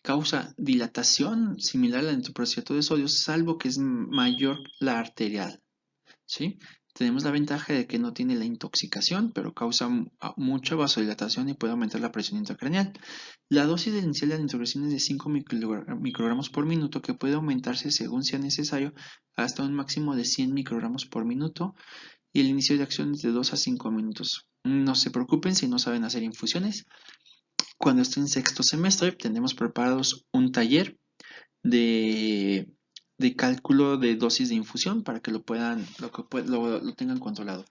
Causa dilatación similar al nitroprusiato de sodio, salvo que es mayor la arterial, ¿sí? Tenemos la ventaja de que no tiene la intoxicación, pero causa mucha vasodilatación y puede aumentar la presión intracraneal. La dosis inicial de la nitroglicerina es de 5 microgramos por minuto, que puede aumentarse según sea necesario hasta un máximo de 100 microgramos por minuto, y el inicio de acción es de 2 a 5 minutos. No se preocupen si no saben hacer infusiones. Cuando esté en sexto semestre, tenemos preparados un taller de, de cálculo de dosis de infusión para que lo tengan controlado.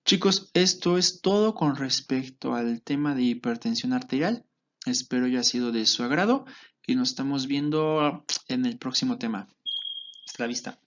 Chicos, esto es todo con respecto al tema de hipertensión arterial. Espero haya sido de su agrado y nos estamos viendo en el próximo tema. Hasta la vista.